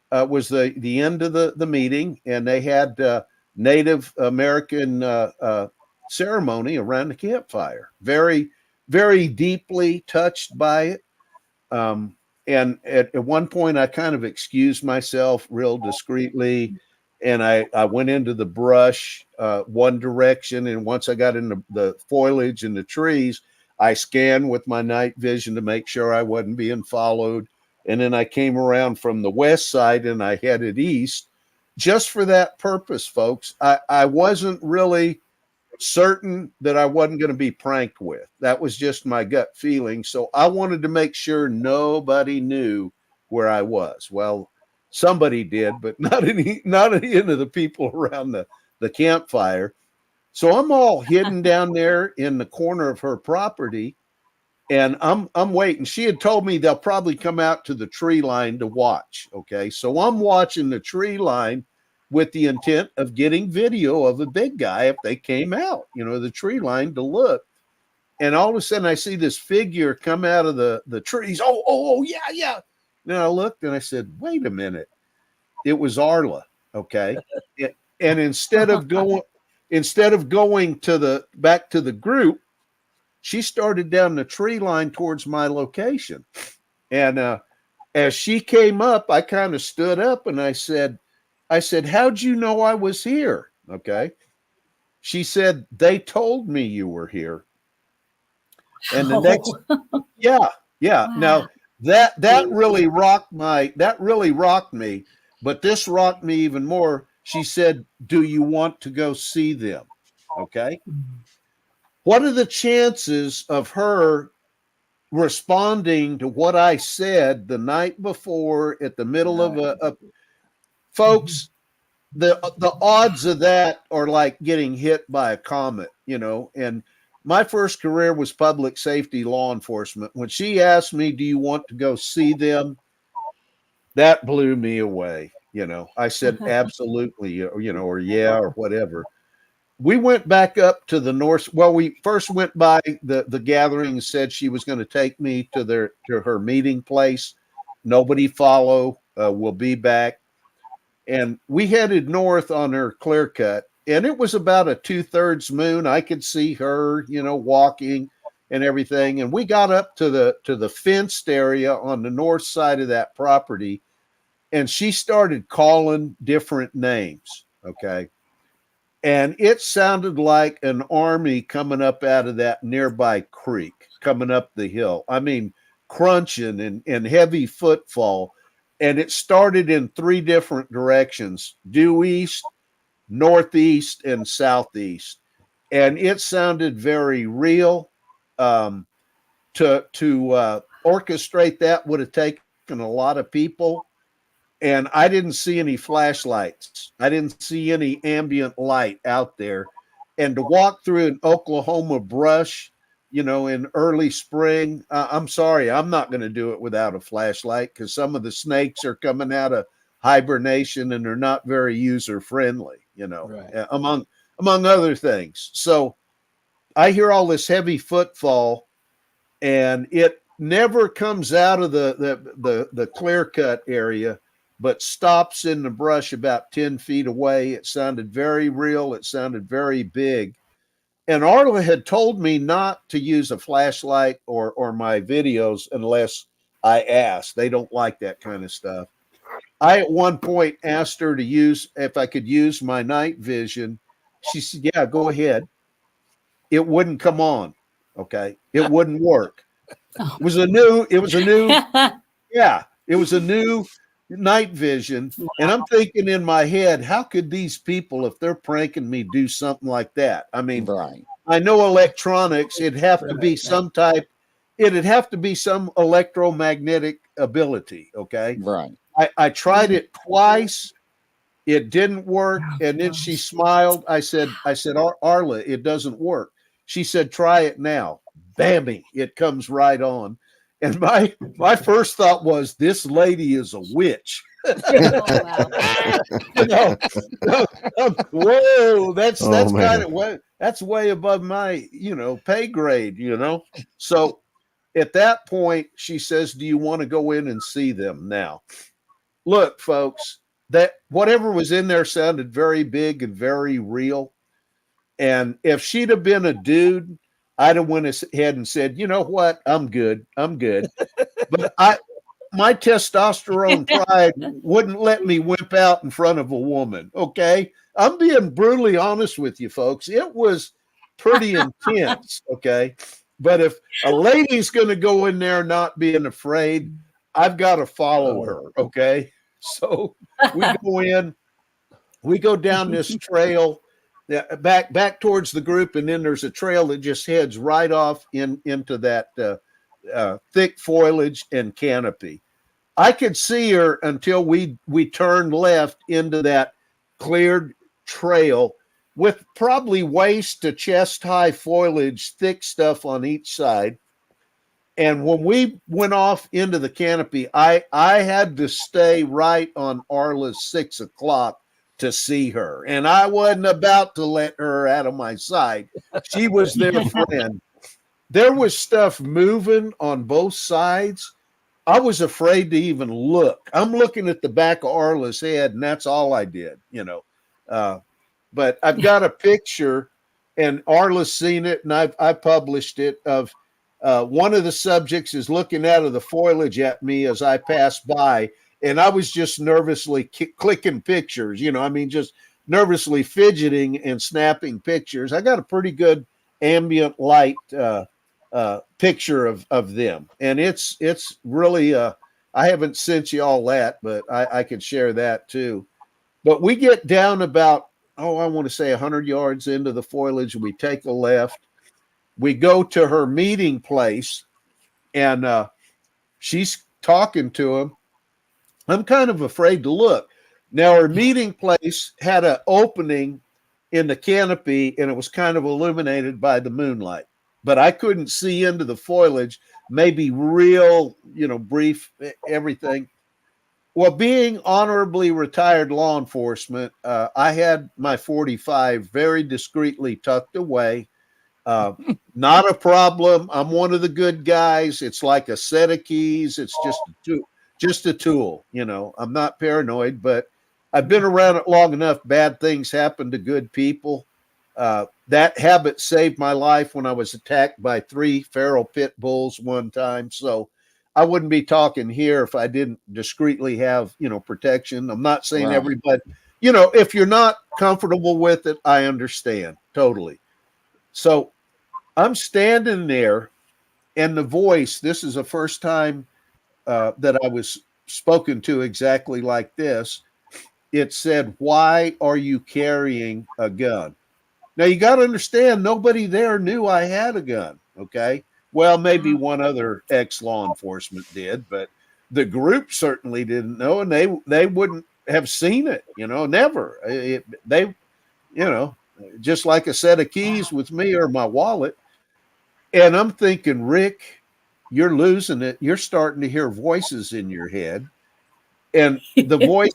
was the end of the meeting, and they had Native American ceremony around the campfire. Very, very deeply touched by it. And at one point, I kind of excused myself real discreetly. And I went into the brush one direction. And once I got into the foliage and the trees, I scanned with my night vision to make sure I wasn't being followed. And then I came around from the west side and I headed east just for that purpose, folks. I wasn't really certain that I wasn't going to be pranked with. That was just my gut feeling. So I wanted to make sure nobody knew where I was. Well, somebody did, but not any of the people around the campfire. So I'm all hidden down there in the corner of her property, and I'm waiting. She had told me they'll probably come out to the tree line to watch. Okay, so I'm watching the tree line with the intent of getting video of a big guy if they came out, the tree line to look. And all of a sudden I see this figure come out of the trees. Oh, yeah. Then I looked and I said, wait a minute. It was Arla. Okay. And instead of going back to the group, she started down the tree line towards my location. And as she came up, I kind of stood up and I said, how'd you know I was here? Okay. She said, they told me you were here. And the next, yeah. Wow. Now that really rocked me, but this rocked me even more. She said, do you want to go see them? Okay. What are the chances of her responding to what I said the night before at the middle of a folks, the odds of that are like getting hit by a comet, and my first career was public safety law enforcement. When she asked me, do you want to go see them? That blew me away. I said, absolutely, or yeah, or whatever. We went back up to the north. Well, we first went by the gathering and said she was going to take me to her meeting place. Nobody follow. We'll be back. And we headed north on her clear cut, and it was about a 2/3 moon. I could see her, walking and everything. And we got up to the fenced area on the north side of that property, and she started calling different names. Okay. And it sounded like an army coming up out of that nearby creek, coming up the hill. I mean, crunching and heavy footfall. And it started in 3 different directions: due east, northeast, and southeast. And it sounded very real. To orchestrate that would have taken a lot of people. And I didn't see any flashlights. I didn't see any ambient light out there. And to walk through an Oklahoma brush, in early spring, I'm sorry, I'm not going to do it without a flashlight, because some of the snakes are coming out of hibernation and they're not very user friendly, right. among other things. So I hear all this heavy footfall, and it never comes out of the clear cut area, but stops in the brush about 10 feet away. It sounded very real. It sounded very big. And Arla had told me not to use a flashlight or my videos unless I asked. They don't like that kind of stuff. I at one point asked her if I could use my night vision. She said, yeah, go ahead. It wouldn't come on. Okay. It wouldn't work. It was a new night vision. And I'm thinking in my head, how could these people, if they're pranking me, do something like that? I mean, Right. I know electronics, it'd have to be some electromagnetic ability. Okay. Right. I tried it twice. It didn't work. And then she smiled. I said, Arla, it doesn't work. She said, try it now. Bammy, it comes right on. And my first thought was, this lady is a witch. Oh, wow. Whoa, that's man. kind of that's way above my pay grade. So at that point, she says, do you want to go in and see them now? Look, folks, that whatever was in there sounded very big and very real. And if she'd have been a dude, I'd have went ahead and said, you know what? I'm good. But my testosterone pride wouldn't let me wimp out in front of a woman. Okay. I'm being brutally honest with you, folks. It was pretty intense. Okay. But if a lady's going to go in there not being afraid, I've got to follow her. Okay. So we go down this trail back towards the group, and then there's a trail that just heads right off into that thick foliage and canopy. I could see her until we turned left into that cleared trail with probably waist to chest high foliage, thick stuff on each side. And when we went off into the canopy, I had to stay right on Arla's 6 o'clock to see her. And I wasn't about to let her out of my sight. She was their friend. There was stuff moving on both sides. I was afraid to even look. I'm looking at the back of Arla's head, and that's all I did, but I've got a picture, and Arla's seen it, and I published it, of one of the subjects is looking out of the foliage at me as I pass by. And I was just nervously clicking pictures, just nervously fidgeting and snapping pictures. I got a pretty good ambient light picture of them. And it's really, I haven't sent you all that, but I could share that too. But we get down about, I want to say 100 yards into the foliage. We take a left. We go to her meeting place, and she's talking to him. I'm kind of afraid to look. Now, her meeting place had an opening in the canopy, and it was kind of illuminated by the moonlight. But I couldn't see into the foliage, maybe real, brief, everything. Well, being honorably retired law enforcement, I had my 45 very discreetly tucked away. Not a problem. I'm one of the good guys. It's like a set of keys. It's just a tool. I'm not paranoid, but I've been around it long enough. Bad things happen to good people. That habit saved my life when I was attacked by 3 feral pit bulls one time. So I wouldn't be talking here if I didn't discreetly have, protection. I'm not saying everybody, if you're not comfortable with it, I understand totally. So I'm standing there, and the voice, this is the first time that I was spoken to exactly like this. It said, "Why are you carrying a gun?" Now, you got to understand, nobody there knew I had a gun, okay? Well, maybe one other ex-law enforcement did, but the group certainly didn't know, and they wouldn't have seen it, never. Just like a set of keys with me or my wallet. And I'm thinking, Rick, you're losing it. You're starting to hear voices in your head. And the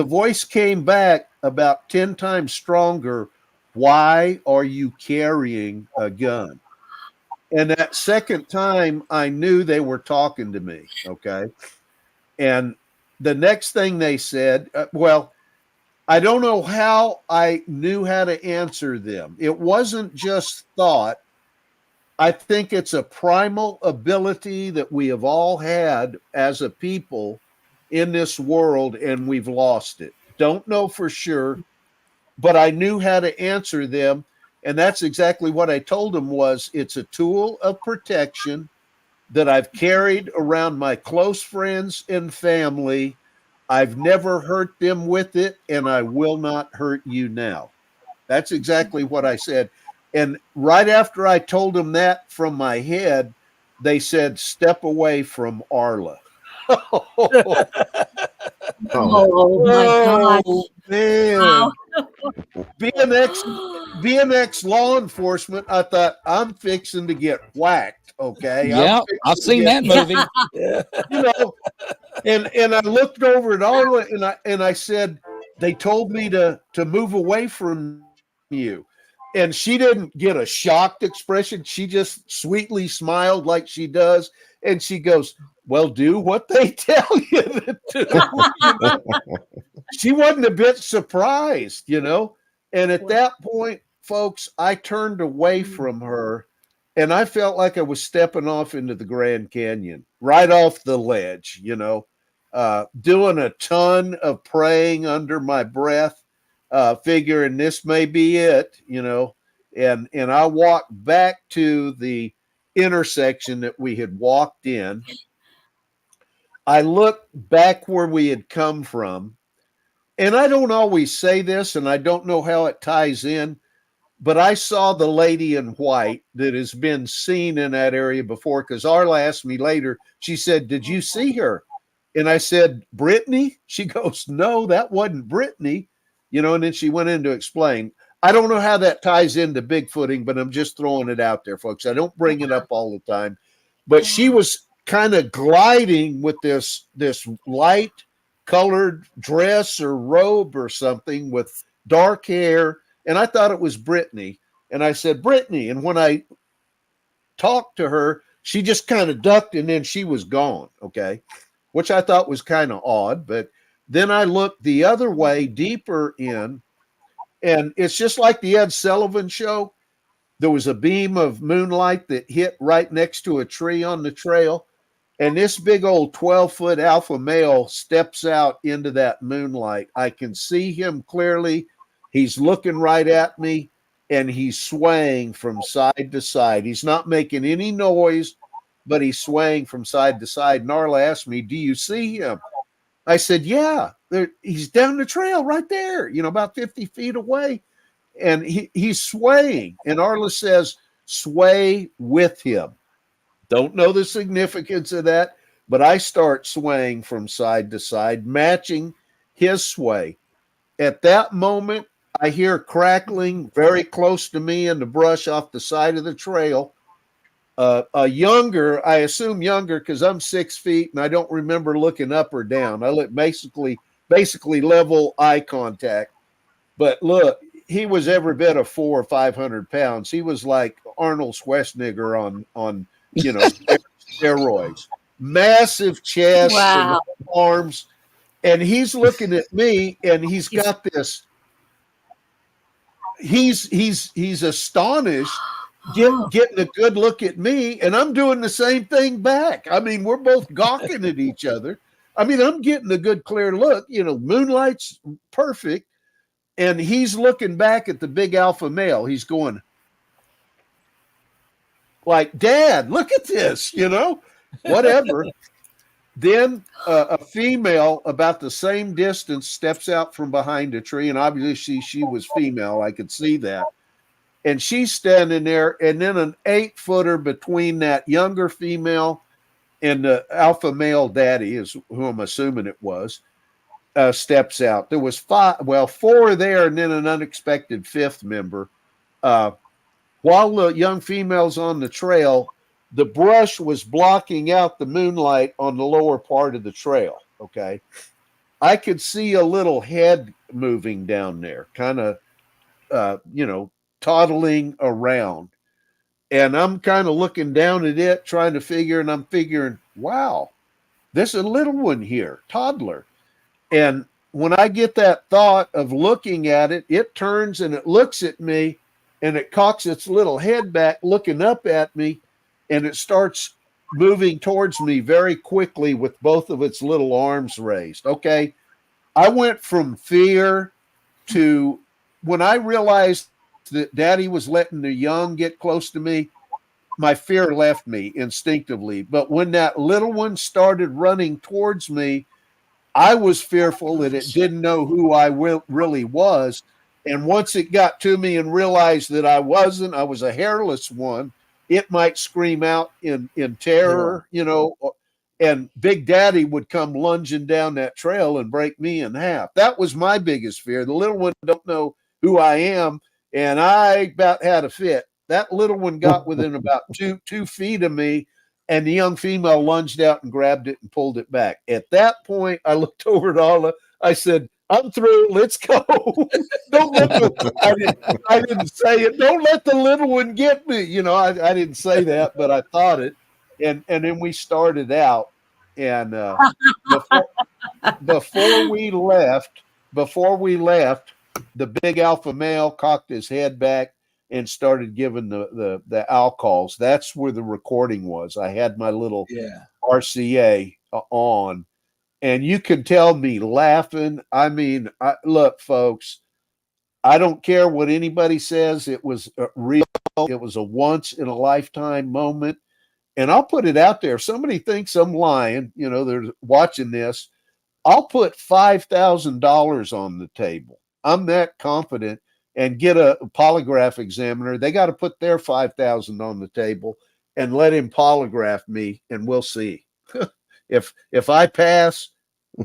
voice came back about 10 times stronger. Why are you carrying a gun? And that second time, I knew they were talking to me. Okay. And the next thing they said, I don't know how I knew how to answer them. It wasn't just thought. I think it's a primal ability that we have all had as a people in this world, and we've lost it. Don't know for sure, but I knew how to answer them. And that's exactly what I told him was it's a tool of protection that I've carried around my close friends and family. I've never hurt them with it, and I will not hurt you now. That's exactly what I said. And right after I told them that from my head, they said, step away from Arla. Oh my gosh. Man. Wow. Being ex law enforcement, I thought I'm fixing to get whacked. Okay. Yeah, I've seen that movie. Yeah. You know, and I looked over at Arla and I said, they told me to move away from you. And she didn't get a shocked expression. She just sweetly smiled like she does. And she goes, well, do what they tell you to do. You know? She wasn't a bit surprised, you know. And at that point, folks, I turned away from her and I felt like I was stepping off into the Grand Canyon, right off the ledge, you know, doing a ton of praying under my breath, figuring this may be it, you know. And I walked back to the intersection that we had walked in. I looked back where we had come from. And I don't always say this, and I don't know how it ties in, but I saw the lady in white that has been seen in that area before, because Arla asked me later, she said, did you see her? And I said, Brittany? She goes, no, that wasn't Brittany. You know, and then she went in to explain. I don't know how that ties into Bigfooting, but I'm just throwing it out there, folks. I don't bring it up all the time. But she was kind of gliding with this light colored dress or robe or something with dark hair. And I thought it was Brittany. And I said, Brittany. And when I talked to her, she just kind of ducked and then she was gone. Okay. Which I thought was kind of odd. But then I looked the other way, deeper in, and it's just like the Ed Sullivan show. There was a beam of moonlight that hit right next to a tree on the trail. And this big old 12-foot alpha male steps out into that moonlight. I can see him clearly. He's looking right at me, and he's swaying from side to side. He's not making any noise, but he's swaying from side to side. Narla asked me, do you see him? I said, yeah, he's down the trail right there, you know, about 50 feet away. And he's swaying. And Arla says, sway with him. Don't know the significance of that, but I start swaying from side to side, matching his sway. At that moment, I hear crackling very close to me in the brush off the side of the trail. A younger, I assume younger because I'm 6 feet and I don't remember looking up or down. I look basically level eye contact. But look, he was every bit of 400 or 500 pounds. He was like Arnold Schwarzenegger on you know, steroids, massive chest, Wow. and arms. And he's looking at me and he's got this, he's astonished, getting a good look at me. And I'm doing the same thing back. I mean, we're both gawking at each other. I mean, I'm getting a good clear look, you know, moonlight's perfect. And he's looking back at the big alpha male. He's going, like, Dad, look at this, you know, whatever. Then a female about the same distance steps out from behind a tree. And obviously she was female. I could see that. And she's standing there. And then an 8-footer between that younger female and the alpha male daddy, is who I'm assuming it was, steps out. There was 4 there and then an unexpected 5th member. While the young female's on the trail, the brush was blocking out the moonlight on the lower part of the trail. Okay. I could see a little head moving down there, kind of, you know, toddling around. And I'm kind of looking down at it, trying to figure, and I'm figuring, wow, there's a little one here, toddler. And when I get that thought of looking at it, it turns and it looks at me. And it cocks its little head back, looking up at me, and it starts moving towards me very quickly with both of its little arms raised. Okay. I went from fear to when I realized that Daddy was letting the young get close to me, my fear left me instinctively. But when that little one started running towards me, I was fearful that it didn't know who I really was. And once it got to me and realized that I was a hairless one, it might scream out in terror, you know, and Big Daddy would come lunging down that trail and break me in half. That was my biggest fear. The little one don't know who I am, and I about had a fit. That little one got within about 2 feet of me, and the young female lunged out and grabbed it and pulled it back. At that point, I looked over at Alla. I said, "I'm through. Let's go." Don't let I didn't say it. Don't let the little one get me. You know, I didn't say that, but I thought it. And then we started out, and before we left, the big alpha male cocked his head back and started giving the owl calls. That's where the recording was. I had my little RCA on, and you could tell me laughing. I mean, look, folks, I don't care what anybody says. It was real. It was a once in a lifetime moment. And I'll put it out there. If somebody thinks I'm lying, you know, they're watching this, I'll put $5,000 on the table. I'm that confident. And get a polygraph examiner. They got to put their $5,000 on the table and let him polygraph me, and we'll see. If I pass,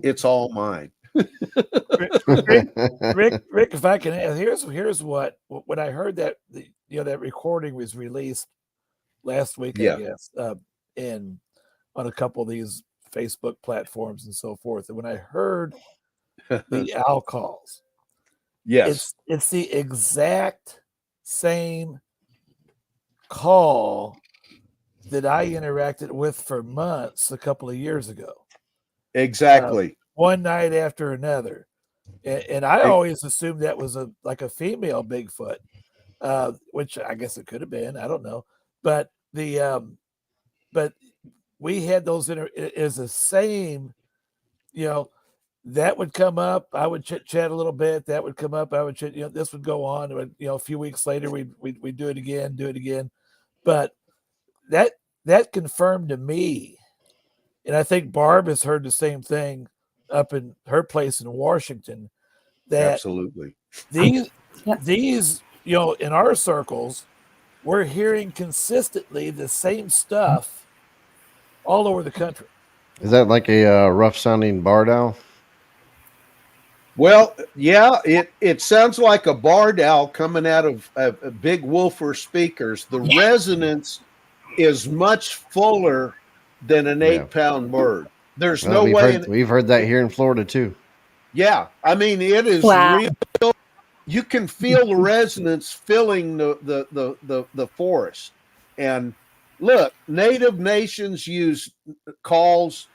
it's all mine. Rick, if I can, here's what when I heard that that recording was released last week, I guess, on a couple of these Facebook platforms and so forth, and when I heard the owl calls. Yes, it's the exact same call that I interacted with for months a couple of years ago. Exactly. One night after another, and I always assumed that was like a female Bigfoot, which I guess it could have been. I don't know, but but we had those is the same, that would come up. I would chat a little bit. That would come up. I would chat. This would go on. A few weeks later, we'd do it again. But that confirmed to me, and I think Barb has heard the same thing up in her place in Washington. That absolutely these in our circles, we're hearing consistently the same stuff all over the country. Is that like a rough sounding barred owl? Well, yeah, it sounds like a barred owl coming out of big woofer speakers. The resonance is much fuller than an 8-pound bird. There's no way. We've heard that here in Florida too. Yeah, I mean it is real. You can feel the resonance filling the forest. And look, native nations use calls.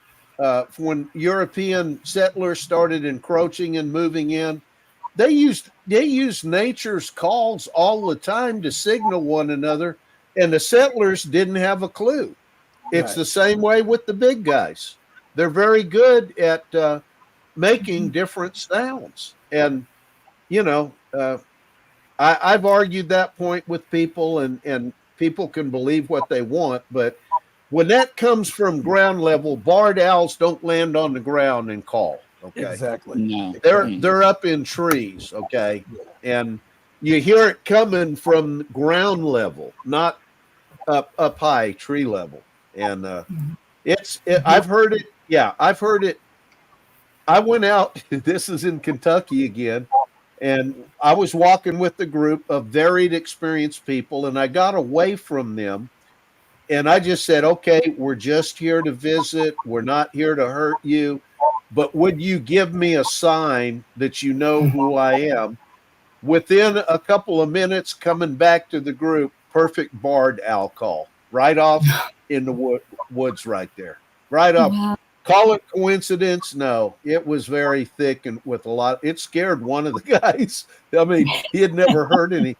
When European settlers started encroaching and moving in, they used nature's calls all the time to signal one another, and the settlers didn't have a clue. It's the same way with the big guys. They're very good at making different sounds. And, I've argued that point with people, and people can believe what they want, but when that comes from ground level, barred owls don't land on the ground and call. Okay, exactly. No. They're up in trees. Okay, and you hear it coming from ground level, not up high tree level. And I've heard it. Yeah, I've heard it. I went out. This is in Kentucky again, and I was walking with a group of varied experienced people, and I got away from them. And I just said, okay, we're just here to visit. We're not here to hurt you. But would you give me a sign that you know who I am? Within a couple of minutes, coming back to the group, perfect barred owl call. Right off in the woods right there. Right off. Wow. Call it coincidence? No. It was very thick and with a lot. It scared one of the guys. I mean, he had never heard any.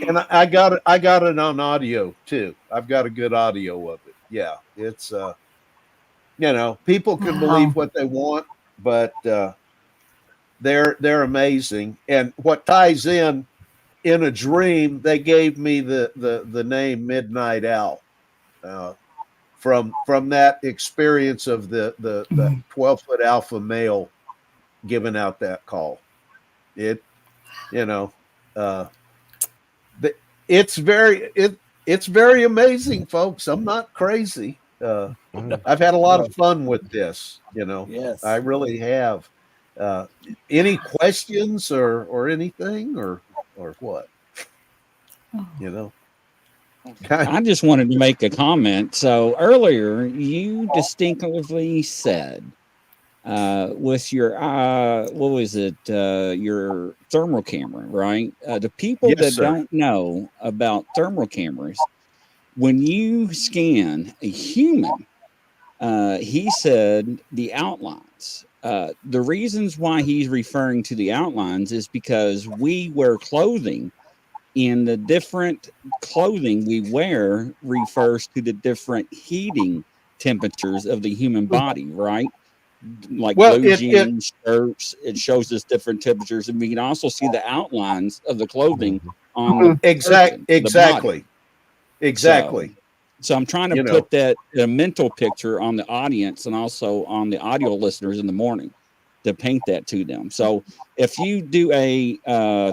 And I got it on audio too. I've got a good audio of it. Yeah, it's people can believe what they want, but they're amazing. And what ties in a dream, they gave me the name Midnight Owl from that experience of the 12-foot alpha male giving out that call. It, you know, it's very amazing, folks. I'm not crazy. I've had a lot of fun with this. You know, Yes. I really have. Any questions or anything or what? You know, I just wanted to make a comment. So earlier, you distinctively said with your what was it? Your thermal camera, right? The people Yes, that sir. don't know about thermal cameras, when you scan a human, he said the outlines. The reasons why he's referring to the outlines is because we wear clothing. In the different clothing we wear refers to the different heating temperatures of the human body, right? Like Well, blue jeans, shirts, it shows us different temperatures, and we can also see the outlines of the clothing on the person, the body. Exactly. So I'm trying to put that a mental picture on the audience and also on the audio listeners in the morning to paint that to them. So if you do a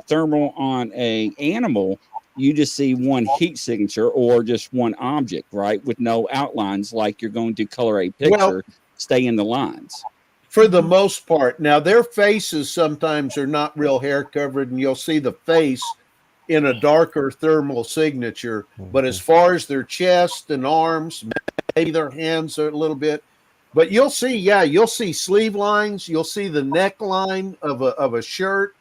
thermal on a animal, you just see one heat signature or just one object, right? With no outlines, like you're going to color a picture, stay in the lines. For the most part. Now, their faces sometimes are not real hair covered, and you'll see the face in a darker thermal signature. But as far as their chest and arms, maybe their hands are a little bit. But you'll see sleeve lines. You'll see the neckline of a shirt.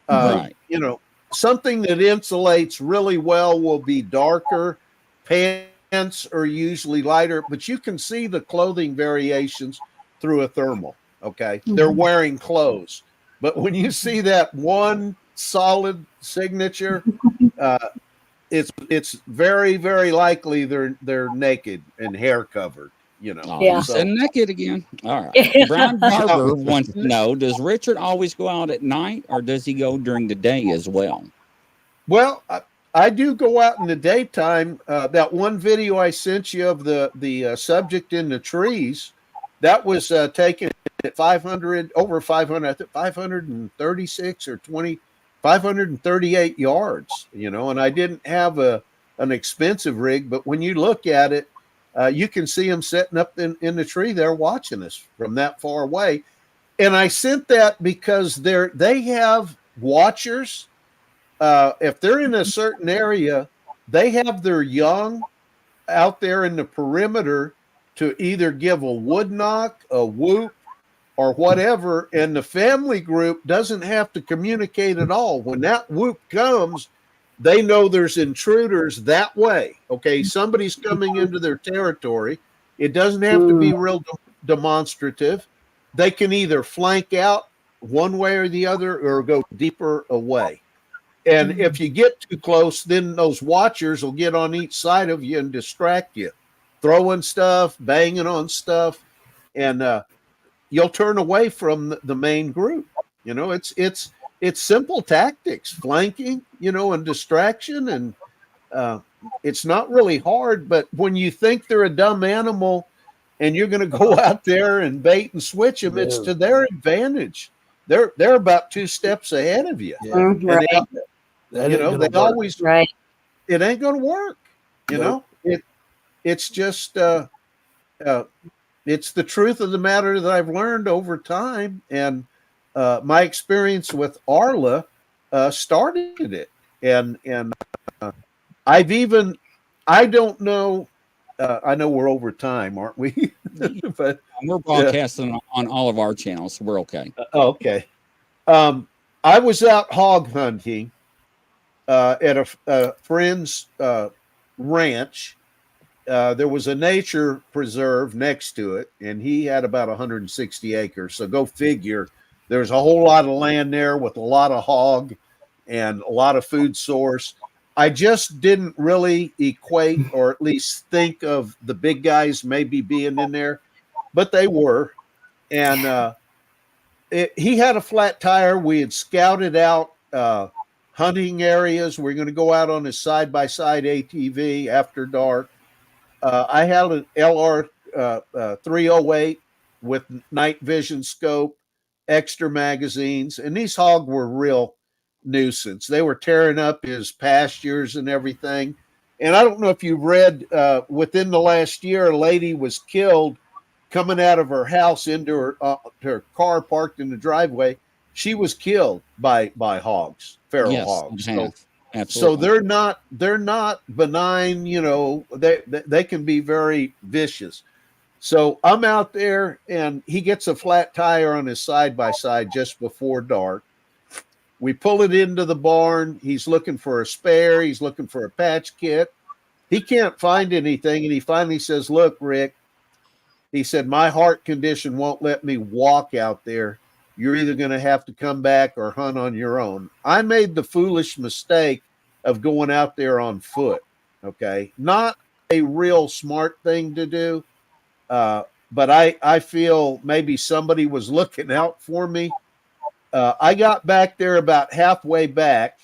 Right. You know, something that insulates really well will be darker. Pants are usually lighter, but you can see the clothing variations through a thermal. Okay, they're wearing clothes, but when you see that one solid signature, it's very, very likely they're naked and hair covered. You know, yeah. So naked again. All right. Brian Barber wants to know: does Richard always go out at night, or does he go during the day as well? Well, I do go out in the daytime. That one video I sent you of the subject in the trees, that was taken at 500, over 500, I think 536 or 538 yards, you know, and I didn't have an expensive rig, but when you look at it, you can see them sitting up in the tree there watching us from that far away. And I sent that because they have watchers. If they're in a certain area, they have their young out there in the perimeter to either give a wood knock, a whoop, or whatever, and the family group doesn't have to communicate at all. When that whoop comes, they know there's intruders that way. Okay, somebody's coming into their territory. It doesn't have to be real demonstrative. They can either flank out one way or the other or go deeper away. And if you get too close, then those watchers will get on each side of you and distract you, throwing stuff, banging on stuff, and you'll turn away from the main group. You know, it's simple tactics, flanking, you know, and distraction, and it's not really hard. But when you think they're a dumb animal and you're going to go out there and bait and switch them, it's to their advantage. They're about 2 steps ahead of you. Yeah. They always right. It ain't going to work. You know, it's just it's the truth of the matter that I've learned over time, and my experience with Arla started it, and I don't know. I know we're over time, aren't we? But we're broadcasting on all of our channels, so we're okay. Okay. I was out hog hunting at a friend's ranch. There was a nature preserve next to it, and he had about 160 acres. So go figure. There's a whole lot of land there with a lot of hog and a lot of food source. I just didn't really equate or at least think of the big guys maybe being in there, but they were. And he had a flat tire. We had scouted out hunting areas. We're going to go out on his side-by-side ATV after dark. I had an LR 308 with night vision scope, extra magazines, and these hogs were real nuisance. They were tearing up his pastures and everything. And I don't know if you've read, within the last year, a lady was killed coming out of her house into her car parked in the driveway. She was killed by hogs, feral hogs. So they're not benign, you know, they can be very vicious. So I'm out there and he gets a flat tire on his side-by-side just before dark. We pull it into the barn. He's looking for a spare. He's looking for a patch kit. He can't find anything. And he finally says, look, Rick, he said, my heart condition won't let me walk out there. You're either going to have to come back or hunt on your own. I made the foolish mistake of going out there on foot. Okay. Not a real smart thing to do. But I feel maybe somebody was looking out for me. I got back there about halfway back,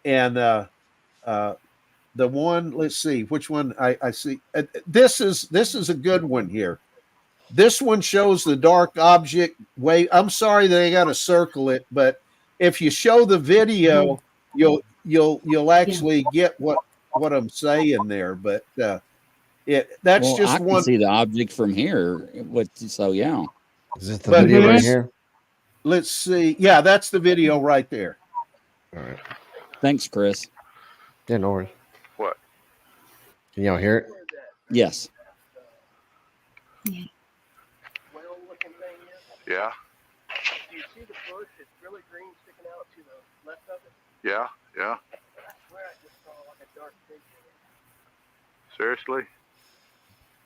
and the one, let's see which one I see. This is a good one here. This one shows the dark object way. I'm sorry that I got to circle it, but if you show the video, you'll actually get what I'm saying there. But that's just I can one. see the object from here. So yeah. Is it the video right here? Let's see. Yeah, that's the video right there. All right. Thanks, Chris. Yeah, no worries. What? Can y'all hear it? Yes. Yeah. Do you see the bush? It's really green sticking out to the left of it. Yeah. Yeah. I swear I just saw like a dark figure. Seriously?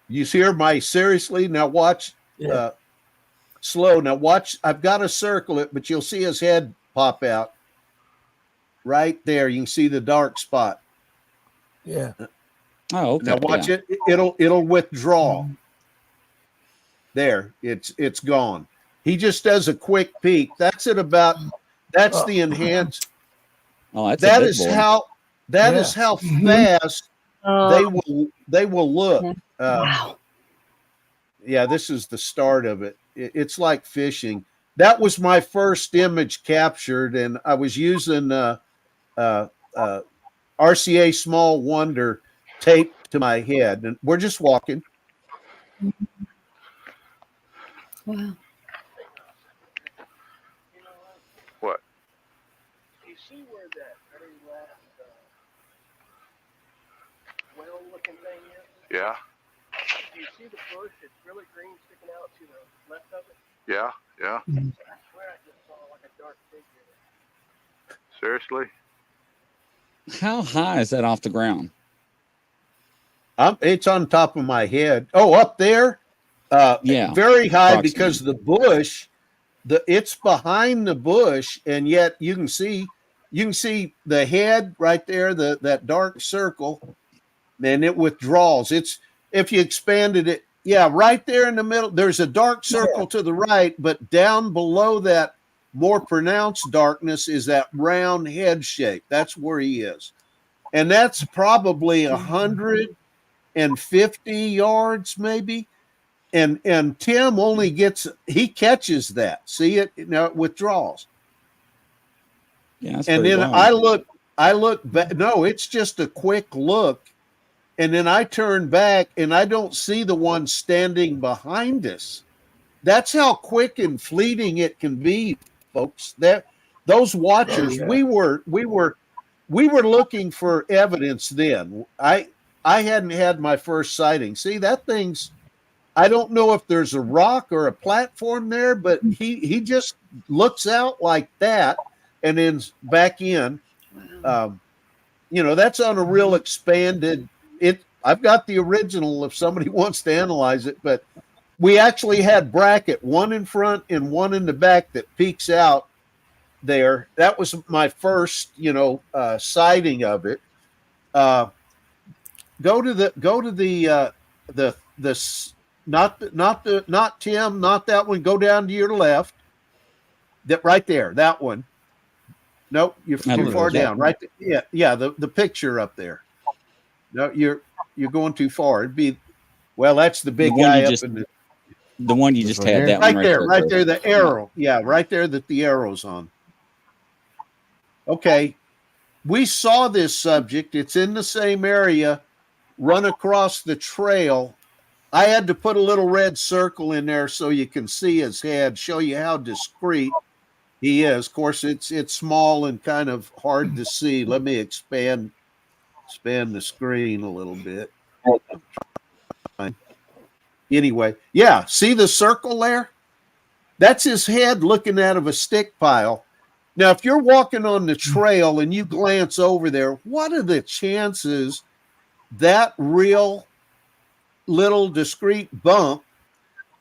You hear my seriously? Now watch. Slow. Now watch. I've got to circle it, but you'll see his head pop out right there. You can see the dark spot. Yeah. Oh, okay. Now watch it. It'll withdraw. There, it's gone. He just does a quick peek. That's it. That's the enhanced. Oh, that's that is how fast they will look. Wow. Yeah, this is the start of it. It's like fishing. That was my first image captured, and I was using RCA Small Wonder taped to my head, and we're just walking. Wow. What? You see where that very last well-looking thing is? Yeah. Do you see the bush? It's really green sticking out to the left of it. Yeah. Yeah. I swear I just saw like a dark figure. Seriously? How high is that off the ground? It's on top of my head. Oh, up there? Yeah. Very high because the bush, it's behind the bush, and yet you can see the head right there, that dark circle, and it withdraws. It's if you expanded it, yeah, right there in the middle. There's a dark circle to the right, but down below that more pronounced darkness is that round head shape. That's where he is. And that's probably 150 yards, maybe. And Tim only catches that. See it? Now it withdraws. Yeah. And then I look back. No, it's just a quick look. And then I turn back and I don't see the one standing behind us. That's how quick and fleeting it can be, folks. Those watchers, we were looking for evidence then. I hadn't had my first sighting. See, that thing's, I don't know if there's a rock or a platform there, but he just looks out like that and then back in. That's on a real expanded. I've got the original if somebody wants to analyze it, but we actually had bracket, one in front and one in the back that peeks out there. That was my first, sighting of it. Go to the not Tim, not that one. Go down to your left. That right there, that one. Nope, you're too far down. Right there. Yeah, the picture up there. No, you're going too far. It'd be, well, that's the big guy up in the one you just had. That right one right there, the arrow. Yeah, right there that the arrow's on. Okay, we saw this subject. It's in the same area, run across the trail. I had to put a little red circle in there so you can see his head, show you how discreet he is. Of course, it's small and kind of hard to see. Let me expand the screen a little bit. Anyway, yeah, see the circle there? That's his head looking out of a stick pile. Now, if you're walking on the trail and you glance over there, what are the chances that real little discreet bump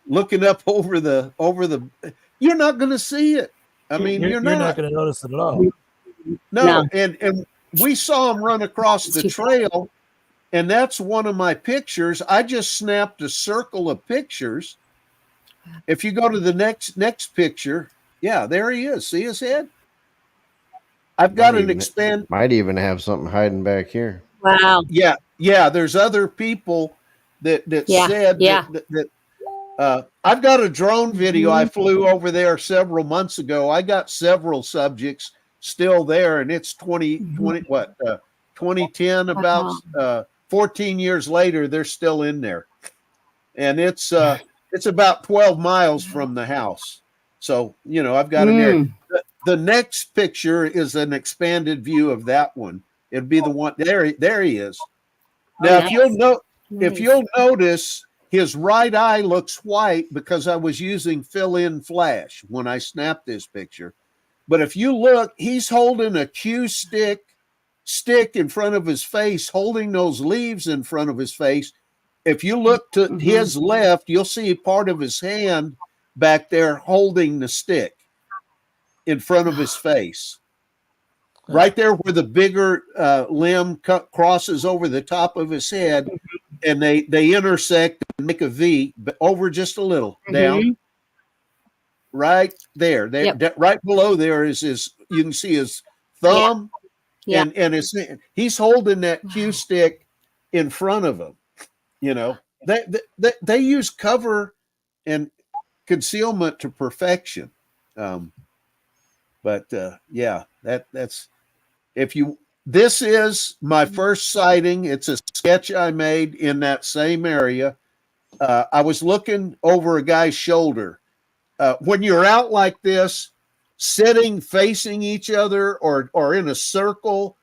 looking up over the you're not going to see it. I mean, you're not going to notice it at all. No. And we saw him run across the trail, and that's one of my pictures. I just snapped a circle of pictures. If you go to the next picture, yeah, there he is. See his head? I've got might even have something hiding back here. Wow. Yeah, there's other people that said that I've got a drone video I flew over there several months ago. I got several subjects still there, and it's 2010, about 14 years later, they're still in there. And it's about 12 miles from the house. So, I've got an area. The next picture is an expanded view of that one. It'd be the one there he is. Now, if you'll notice, his right eye looks white because I was using fill-in flash when I snapped this picture. But if you look, he's holding a cue stick in front of his face, holding those leaves in front of his face. If you look to his left, you'll see part of his hand back there holding the stick in front of his face. Right there where the bigger limb crosses over the top of his head, and they intersect and make a V, but over just a little down. Right there, right below there is his. You can see his thumb, and he's holding that cue stick in front of him. They use cover and concealment to perfection. But that's this is my first sighting. It's a sketch I made in that same area. I was looking over a guy's shoulder. When you're out like this, sitting facing each other or in a circle,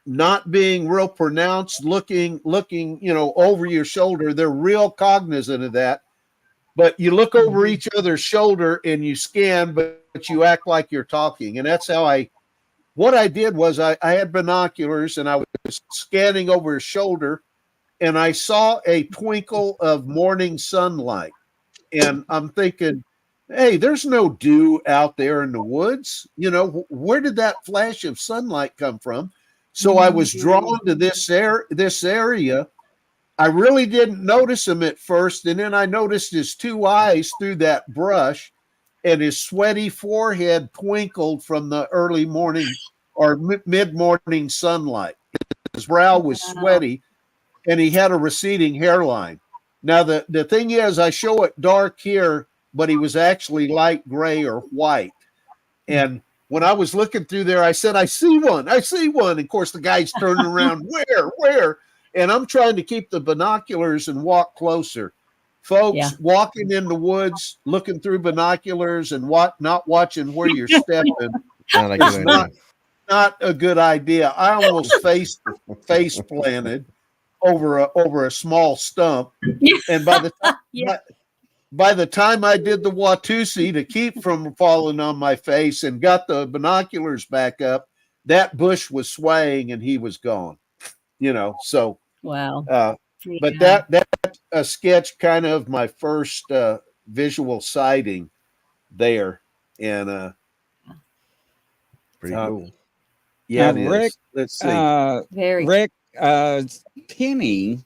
not being real pronounced, looking, over your shoulder, they're real cognizant of that. But you look over each other's shoulder and you scan, but you act like you're talking. And that's how what I did was I had binoculars and I was scanning over his shoulder, and I saw a twinkle of morning sunlight. And I'm thinking, hey, there's no dew out there in the woods. Where did that flash of sunlight come from? So I was drawn to this area. I really didn't notice him at first, and then I noticed his two eyes through that brush, and his sweaty forehead twinkled from the early morning or mid-morning sunlight. His brow was sweaty, and he had a receding hairline. Now, the thing is, I show it dark here, but he was actually light gray or white. And when I was looking through there, I said, I see one. And of course, the guy's turning around, where? And I'm trying to keep the binoculars and walk closer. Folks, walking in the woods, looking through binoculars and not watching where you're stepping, not a good idea. I almost face planted over a small stump. And by the time I did the Watusi to keep from falling on my face and got the binoculars back up, that bush was swaying and he was gone. So wow. But that's a sketch, kind of my first visual sighting there, and pretty cool. Yeah, Rick. Let's see. Rick Penny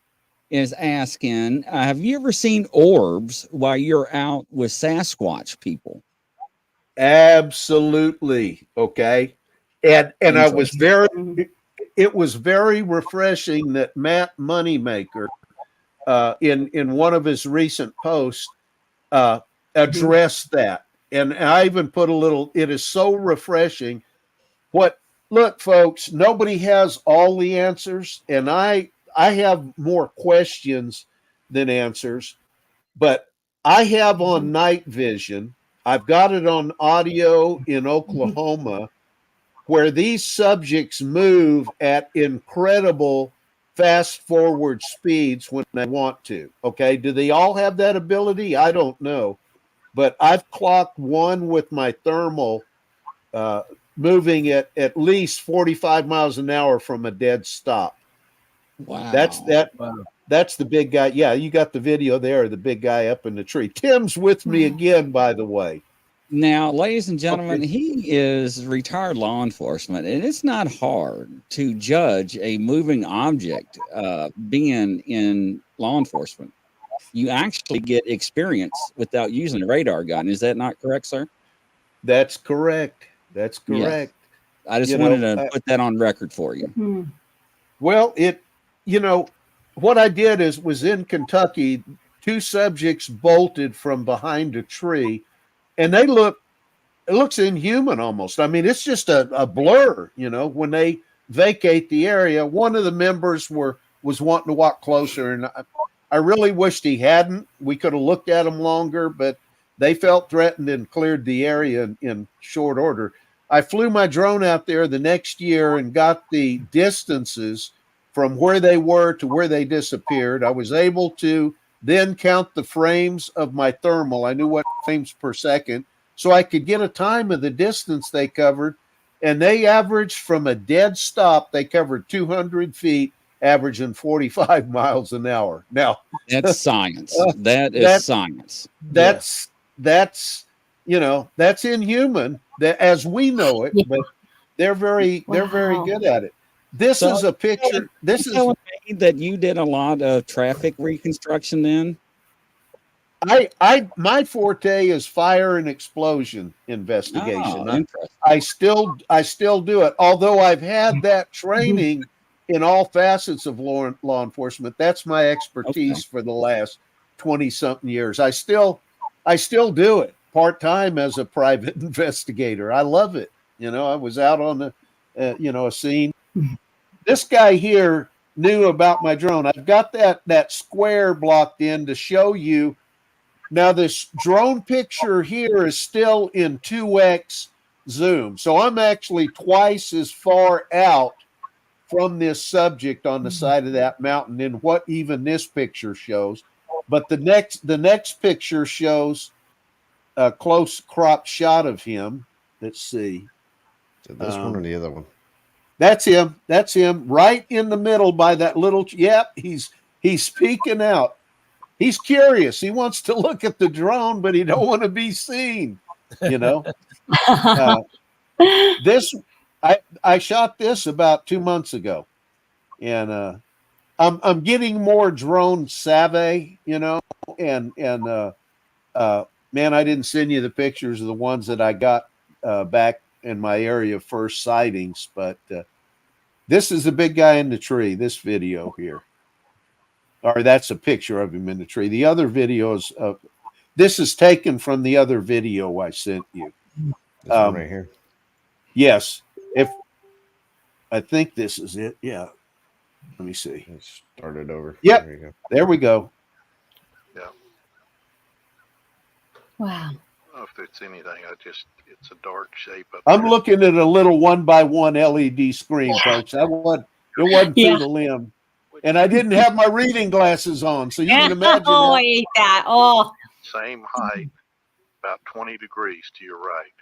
is asking, have you ever seen orbs while you're out with Sasquatch people? Absolutely. Okay. And I was it was very refreshing that Matt Moneymaker, in one of his recent posts, addressed that. And I even put a little, it is so refreshing. Look, folks, nobody has all the answers. And I have more questions than answers, but I have on night vision. I've got it on audio in Oklahoma, where these subjects move at incredible fast forward speeds when they want to. Okay. Do they all have that ability? I don't know. But I've clocked one with my thermal moving at least 45 miles an hour from a dead stop. Wow. That's the big guy. Yeah, you got the video there, the big guy up in the tree. Tim's with me again, by the way. Now, ladies and gentlemen, he is retired law enforcement, and it's not hard to judge a moving object being in law enforcement. You actually get experience without using a radar gun. Is that not correct, sir? That's correct. That's correct. Yes. I just wanted to put that on record for you. Well, what I did was in Kentucky, 2 subjects bolted from behind a tree, and it looks inhuman almost. I mean, it's just a blur, when they vacate the area. One of the members was wanting to walk closer, and I really wished he hadn't. We could have looked at him longer, but they felt threatened and cleared the area in short order. I flew my drone out there the next year and got the distances from where they were to where they disappeared. I was able to then count the frames of my thermal. I knew what frames per second, so I could get a time of the distance they covered. And they averaged from a dead stop, they covered 200 feet, averaging 45 miles an hour. Now, that's science. That is science. That's inhuman as we know it, but they're very good at it. This is a picture. This is telling me that you did a lot of traffic reconstruction then. My forte is fire and explosion investigation. I still do it. Although I've had that training in all facets of law enforcement. That's my expertise for the last 20-something years. I still do it part-time as a private investigator. I love it. I was out on the a scene. This guy here knew about my drone. I've got that square blocked in to show you. Now, this drone picture here is still in 2x zoom. So I'm actually twice as far out from this subject on the side of that mountain than what even this picture shows. But the next picture shows a close crop shot of him. Let's see. So this one or the other one? That's him. That's him right in the middle by that little. Yep, he's peeking out. He's curious. He wants to look at the drone, but he don't want to be seen. This I shot this about 2 months ago, and I'm getting more drone savvy. And man, I didn't send you the pictures of the ones that I got back in my area of first sightings, but this is the big guy in the tree. This video here. Or that's a picture of him in the tree. The other videos of this is taken from the other video I sent you. This one right here. Yes. I think this is it. Yeah. Let me see. Let's start it over. Yep. There you go. There we go. Yeah. Wow. I don't know if it's anything. It's a dark shape up I'm there. looking at a little 1x1 LED screen, folks. It wasn't through the limb. And I didn't have my reading glasses on, so you can imagine. Oh, I hate that. Oh. Same height, about 20 degrees to your right.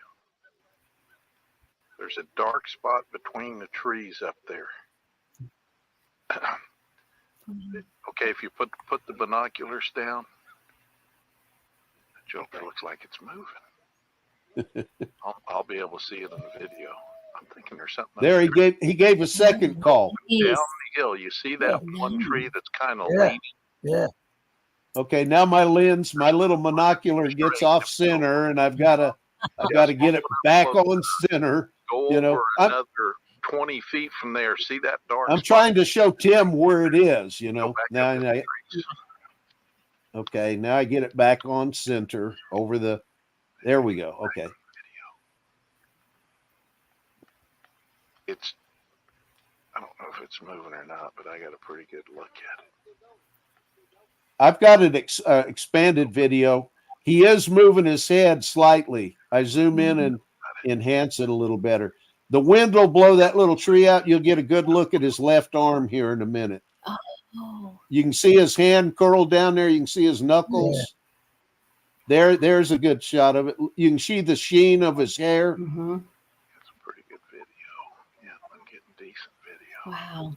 There's a dark spot between the trees up there. Okay, if you put the binoculars down, the Joker looks like it's moving. I'll be able to see it in the video. I'm thinking there's something. There he gave a second call. Down the hill, you see that one tree that's kind of leaning? Yeah. Okay, now my little monocular gets off center, and I've got I got to get it back on center. Go You know, over another 20 feet from there. See that dark I'm spot? trying to show Tim where it is, you Go know. back Now, up in the trees. okay, now I get it back on center over the, there we go. Okay. It's, I don't know if it's moving or not, but I got a pretty good look at it. I've got an expanded video. He is moving his head slightly. I zoom in and enhance it a little better. The wind will blow that little tree out. You'll get a good look at his left arm here in a minute. Oh. You can see his hand curled down there. You can see his knuckles. Yeah. There's a good shot of it. You can see the sheen of his hair. Mm-hmm. It's a pretty good video. Yeah, I'm getting decent video. Wow.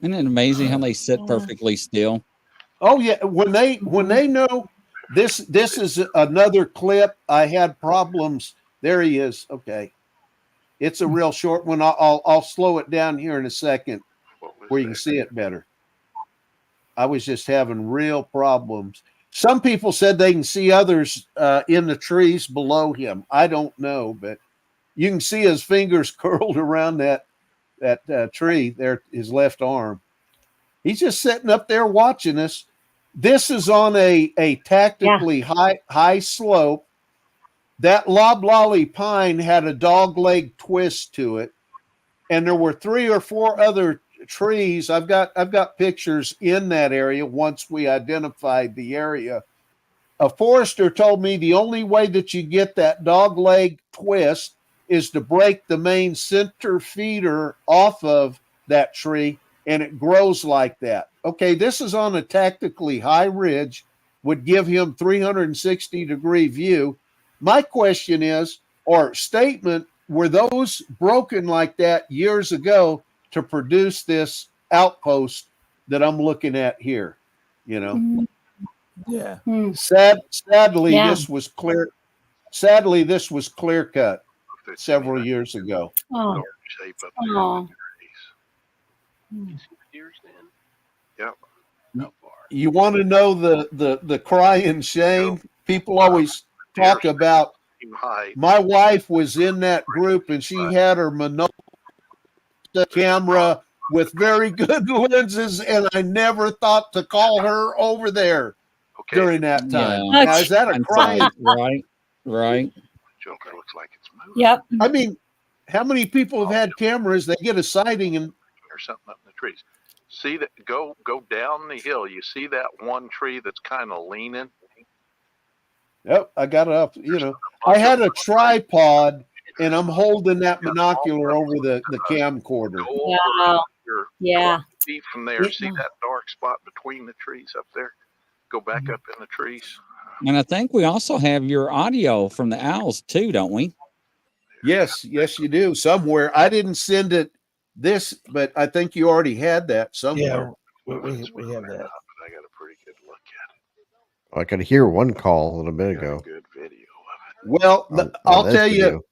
Isn't it amazing how they sit perfectly still? Oh yeah, when they know this is another clip. I had problems. There he is. Okay, it's a real short one. I'll slow it down here in a second where you can see it better. I was just having real problems. Some people said they can see others in the trees below him. I don't know, but you can see his fingers curled around that tree there, his left arm. He's just sitting up there watching us. This is on a tactically high slope. That loblolly pine had a dog leg twist to it, and there were 3 or 4 other trees. I've got pictures in that area once we identified the area. A forester told me the only way that you get that dog leg twist is to break the main center feeder off of that tree, and it grows like that. Okay, this is on a tactically high ridge, would give him 360-degree view. My question is, or statement, were those broken like that years ago to produce this outpost that I'm looking at here? You know? Yeah. Sadly, this was clear. Sadly, this was clear cut several years ago. Oh. Shape up there in the trees. You see the deer stand? Yep. How far? You want to know the crying shame? People always talk about. My wife was in that group and she had her Minolta camera with very good lenses, and I never thought to call her over there during that time. Yeah. Now, is that a crying? Right. Joker looks like it's moving. Yep. I mean, how many people have had cameras? They get a sighting and or something up in the trees. See that? Go down the hill. You see that one tree that's kind of leaning? yep, I got it up. You know, I had a tripod and I'm holding that binocular over the camcorder. Wow. Yeah. Feet from there. See that dark spot between the trees up there? Go back up in the trees. And I think we also have your audio from the owls too, don't we? Yes, you do. Somewhere. I didn't send it but I think you already had that somewhere. Yeah, we have that. I got a pretty good look at it. I could hear one call a little bit Got ago. a good video of it. Well, I'll tell you.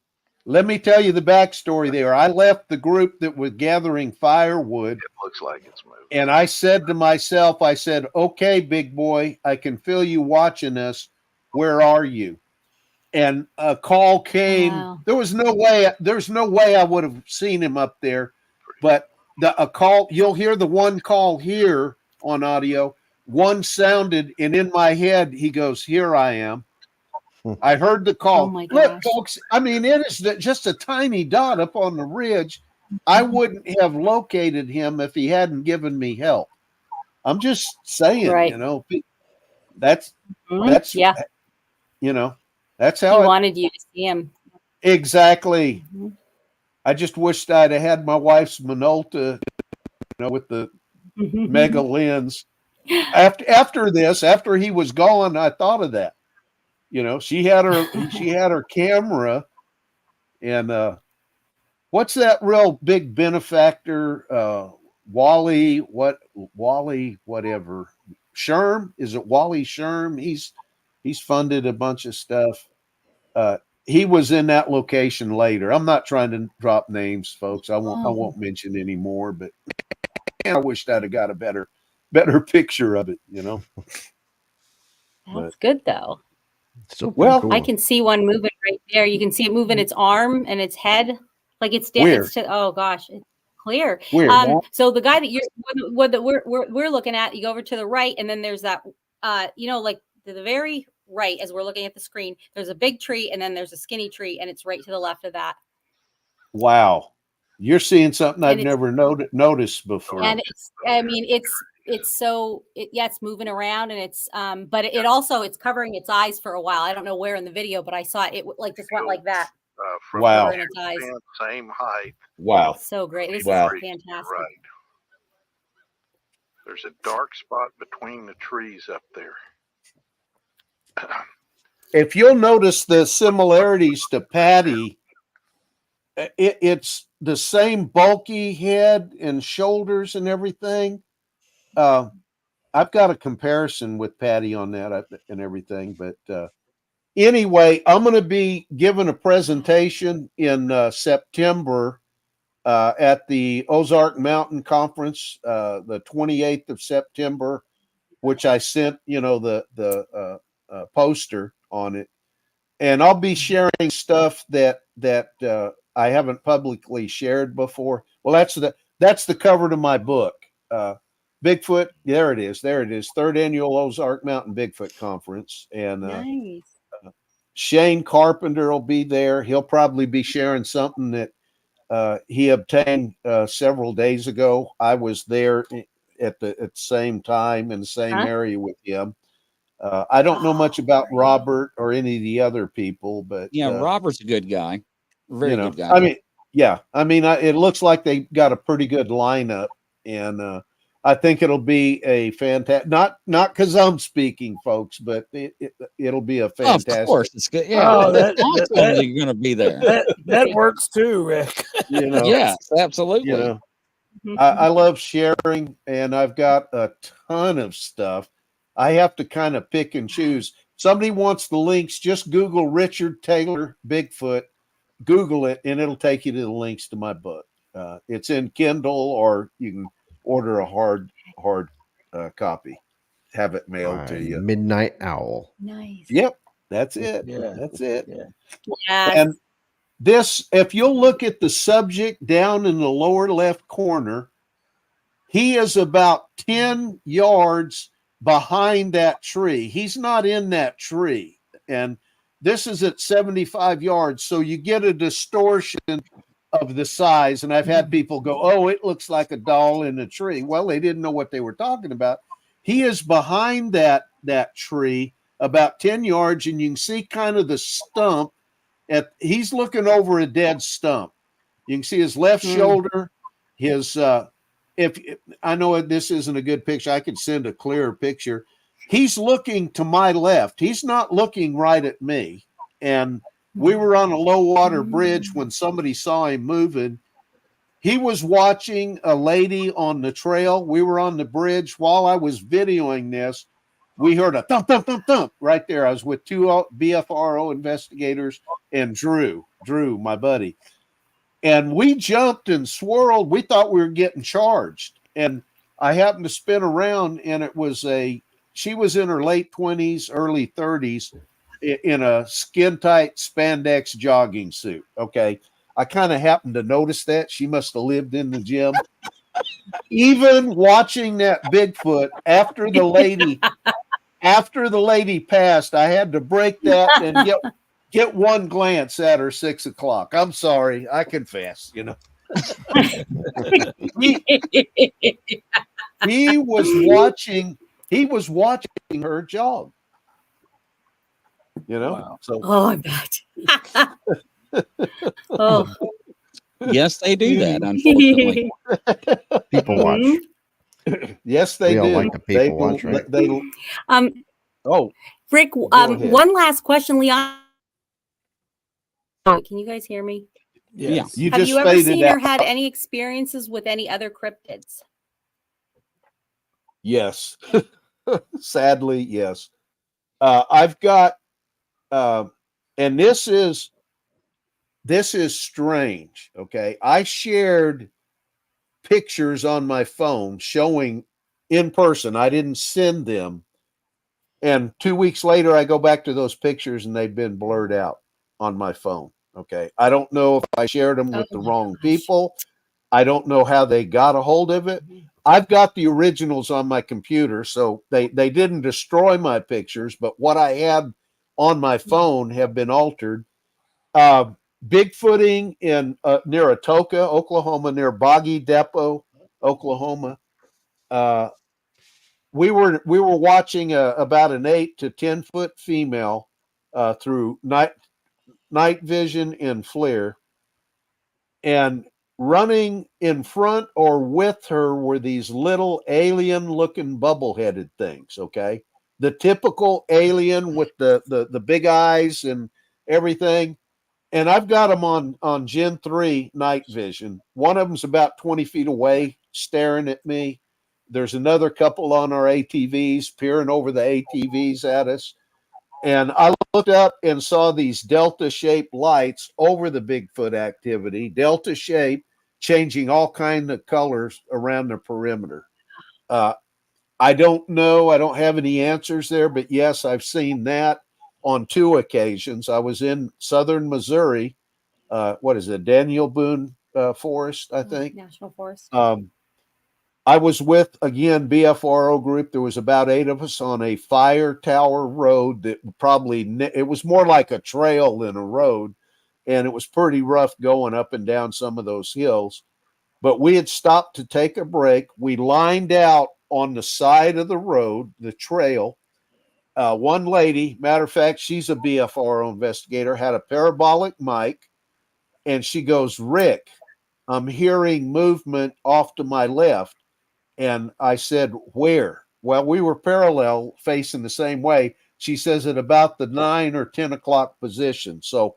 Let me tell you the backstory there. I left the group that was gathering firewood. It looks like it's moving. And I said to myself, okay, big boy, I can feel you watching us. Where are you? And a call came. Wow. There's no way I would have seen him up there. But a call, you'll hear the one call here on audio. One sounded, and in my head, he goes, "Here I am." I heard the call. Oh my Look, gosh. folks, I mean, it is just a tiny dot up on the ridge. I wouldn't have located him if he hadn't given me help. I'm just saying, Right. you know, that's Yeah. you know, that's He how wanted you to see him. exactly. Mhm. I just wished I'd have had my wife's Minolta, you know, with the mega lens. After he was gone, I thought of that. You know, she had her camera, and what's that real big benefactor? Wally, whatever. Sherm? Is it Wally Sherm? He's funded a bunch of stuff. He was in that location later. I'm not trying to drop names, folks. I won't mention any more, but I wished I'd have got a better picture of it, you know. That's good though. Still pretty Well, cool. I can see one moving right there. You can see it moving its arm and its head, like it's Where? it's oh gosh, it's clear. Where? So the guy that we're looking at, you go over to the right, and then there's that like to the very right as we're looking at the screen. There's a big tree, and then there's a skinny tree, and it's right to the left of that. Wow, you're seeing something And I've never noticed before. And it's moving around, and it's but it also it's covering its eyes for a while. I don't know where in the video, but I saw it like just went like that. From Wow. Covering its eyes. Same height. Wow. It's so great. This Wow. is fantastic. Right. There's a dark spot between the trees up there. If you'll notice the similarities to Patty, it's the same bulky head and shoulders and everything. I've got a comparison with Patty on that and everything, but anyway, I'm going to be giving a presentation in September at the Ozark Mountain Conference, the 28th of September, which I sent, the poster on it, and I'll be sharing stuff that I haven't publicly shared before. Well, that's the cover to my book, Bigfoot. There it is. Third annual Ozark Mountain Bigfoot Conference, and Nice. Shane Carpenter will be there. He'll probably be sharing something that he obtained several days ago. I was there at the same time in the same area with him. I don't know much about Robert or any of the other people, but Robert's a good guy. Very good guy. It looks like they got a pretty good lineup, and I think it'll be a fantastic. Not because I'm speaking, folks, but it'll be a fantastic. Of course, it's good. Yeah, that you're going to be there. that works too, Rick. Yes, absolutely. I love sharing, and I've got a ton of stuff. I have to kind of pick and choose. Somebody wants the links, just Google Richard Taylor Bigfoot, Google it, and it'll take you to the links to my book. It's in Kindle, or you can order a hard copy, have it mailed to you. Midnight Owl. Nice. Yep, that's it. Yeah. That's it. Yeah. Yes. And this, if you'll look at the subject down in the lower left corner, he is about 10 yards behind that tree. He's not in that tree. And this is at 75 yards. So you get a distortion of the size. And I've had people go, oh, it looks like a doll in a tree. Well, they didn't know what they were talking about. He is behind that tree about 10 yards, and you can see kind of the stump. He's looking over a dead stump. You can see his left shoulder, his if I know this isn't a good picture, I could send a clearer picture. He's looking to my left. He's not looking right at me. And we were on a low water bridge when somebody saw him moving. He was watching a lady on the trail. We were on the bridge. While I was videoing this, we heard a thump, thump, thump, thump right there. I was with two BFRO investigators and Drew, my buddy. And we jumped and swirled. We thought we were getting charged. And I happened to spin around, and she was in her late 20s, early 30s in a skin-tight spandex jogging suit. Okay. I kind of happened to notice that. She must have lived in the gym. Even watching that Bigfoot after the lady passed, I had to break that and get one glance at her 6 o'clock. I'm sorry. I confess, he was watching her jog, Wow. So I bet. Oh. Yes, they do that, unfortunately. People watch. Yes, they We all do. like the people watch, right? Rick, ahead. one last question, Leon. Can you guys hear me? Yes. You Have just you ever faded seen out. or had any experiences with any other cryptids? Yes. Sadly, yes. I've got, and this is strange. Okay. I shared pictures on my phone showing in person. I didn't send them. And 2 weeks later, I go back to those pictures and they've been blurred out on my phone. Okay. I don't know if I shared them with the wrong people. I don't know how they got a hold of it. I've got the originals on my computer, so they didn't destroy my pictures, but what I had on my phone have been altered. Bigfooting in near Atoka, Oklahoma, near Boggy Depot, Oklahoma. We were watching about an 8 to 10 foot female through night vision and FLIR, and running in front or with her were these little alien looking bubble headed things. Okay. The typical alien with the big eyes and everything. And I've got them on Gen 3 night vision. One of them's about 20 feet away staring at me. There's another couple on our ATVs peering over the ATVs at us. And I looked up and saw these delta-shaped lights over the Bigfoot activity, delta shape, changing all kinds of colors around the perimeter. I don't know. I don't have any answers there, but yes, I've seen that on 2 occasions. I was in southern Missouri. What is it? Daniel Boone Forest, I think. National Forest. I was with, again, BFRO group. There was about 8 of us on a fire tower road that it was more like a trail than a road. And it was pretty rough going up and down some of those hills. But we had stopped to take a break. We lined out on the side of the road, the trail. One lady, matter of fact, she's a BFRO investigator, had a parabolic mic. And she goes, "Rick, I'm hearing movement off to my left." And I said, "Where?" Well, we were parallel facing the same way. She says at about the 9 or 10 o'clock position. So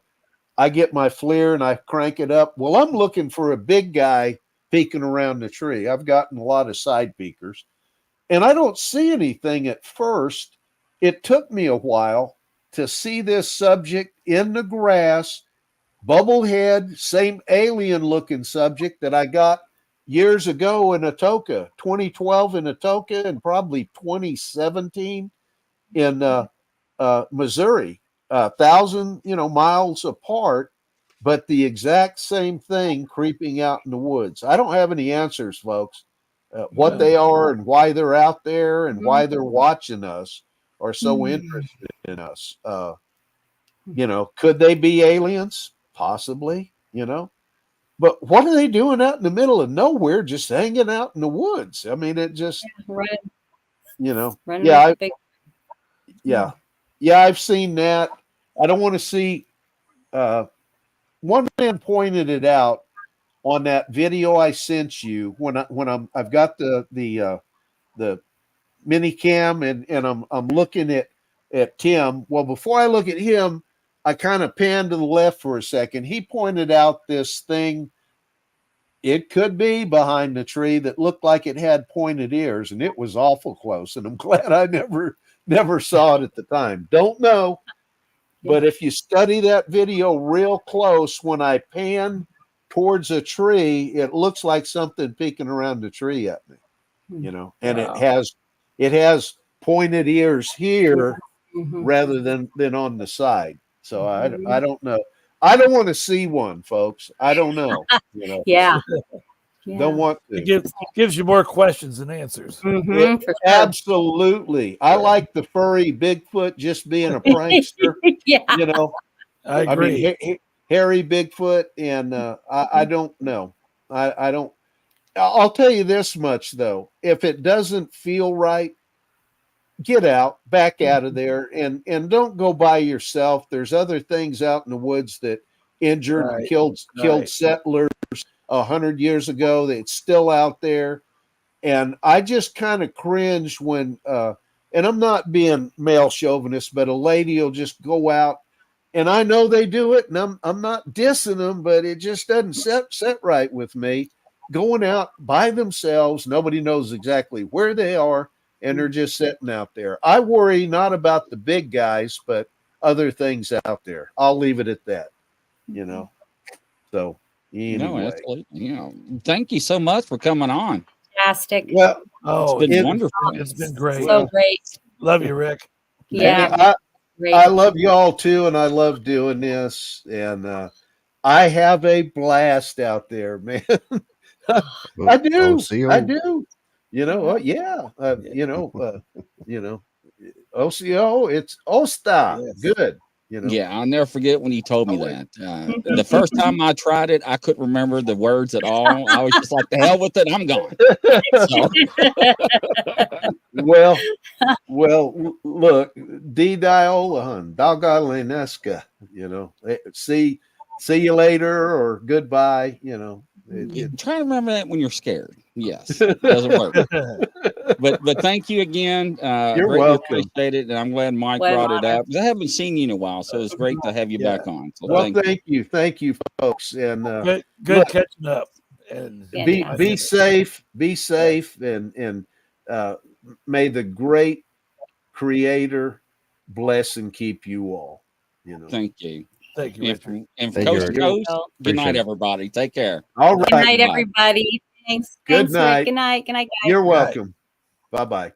I get my FLIR and I crank it up. Well, I'm looking for a big guy peeking around the tree. I've gotten a lot of side peekers and I don't see anything at first. It took me a while to see this subject in the grass, bubblehead, same alien looking subject that I got years ago in Atoka, 2012 in Atoka, and probably 2017 in Missouri, 1,000 miles apart, but the exact same thing creeping out in the woods. I don't have any answers, folks. What they are and why they're out there and why they're watching us or so interested in us. Could they be aliens? Possibly, But what are they doing out in the middle of nowhere, just hanging out in the woods? I mean, it just, I've seen that. I don't want to see. One man pointed it out on that video I sent you I've got the mini cam and I'm looking at Tim. Well, before I look at him, I kind of panned to the left for a second. He pointed out this thing. It could be behind the tree that looked like it had pointed ears, and it was awful close. And I'm glad I never saw it at the time. Don't know. But if you study that video real close, when I pan towards a tree, it looks like something peeking around the tree at me, and wow. It has pointed ears here rather than on the side. So I don't know. I don't want to see one, folks. I don't know. Yeah. Don't want to. It gives you more questions than answers. Absolutely. I like the furry Bigfoot just being a prankster. Yeah. I agree. I mean, hairy Bigfoot, and I don't know. I don't. I'll tell you this much though: if it doesn't feel right, get out, back out of there, and don't go by yourself. There's other things out in the woods that injured and killed settlers 100 years ago. That's still out there, and I just kind of cringe when. And I'm not being male chauvinist, but a lady will just go out, and I know they do it, and I'm not dissing them, but it just doesn't set right with me. Going out by themselves, nobody knows exactly where they are. And they're just sitting out there. I worry not about the big guys, but other things out there. I'll leave it at that, So, anyway. Absolutely. Thank you so much for coming on. Fantastic. Well, it's been wonderful. It's been great. So great. Love you, Rick. Yeah. Hey, Great. I love y'all too, and I love doing this. And I have a blast out there, man. I do. OCO. I do. You know, yeah. OCO, it's Osta. Yes. Good. You know. Yeah, I'll never forget when you told me that. The first time I tried it, I couldn't remember the words at all. I was just like, the hell with it, I'm gone. So, Well, look, D Diolahan, Dalgalineska, you know, see you later or goodbye, you know. try to remember that when you're scared. Yes, it doesn't work. But thank you again. You're Greatly welcome. appreciate it, and I'm glad Mike What an brought it honor. up. I haven't seen you in a while, so it's great to have you Yeah. back on. So Well, thank you, folks, and Good look, catching up. And be safe, and may the great Creator bless and keep you all. You know. Thank you. Thank you, And Richard. from, and from Thank you, coast to Richard. coast, Well, good night, Appreciate it. everybody. Take care. All Good right. night, Bye. everybody. Thanks. Good Thanks, Rick. night. Good night. Good night, guys. You're welcome. Bye bye.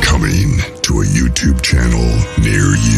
Coming to a YouTube channel near you.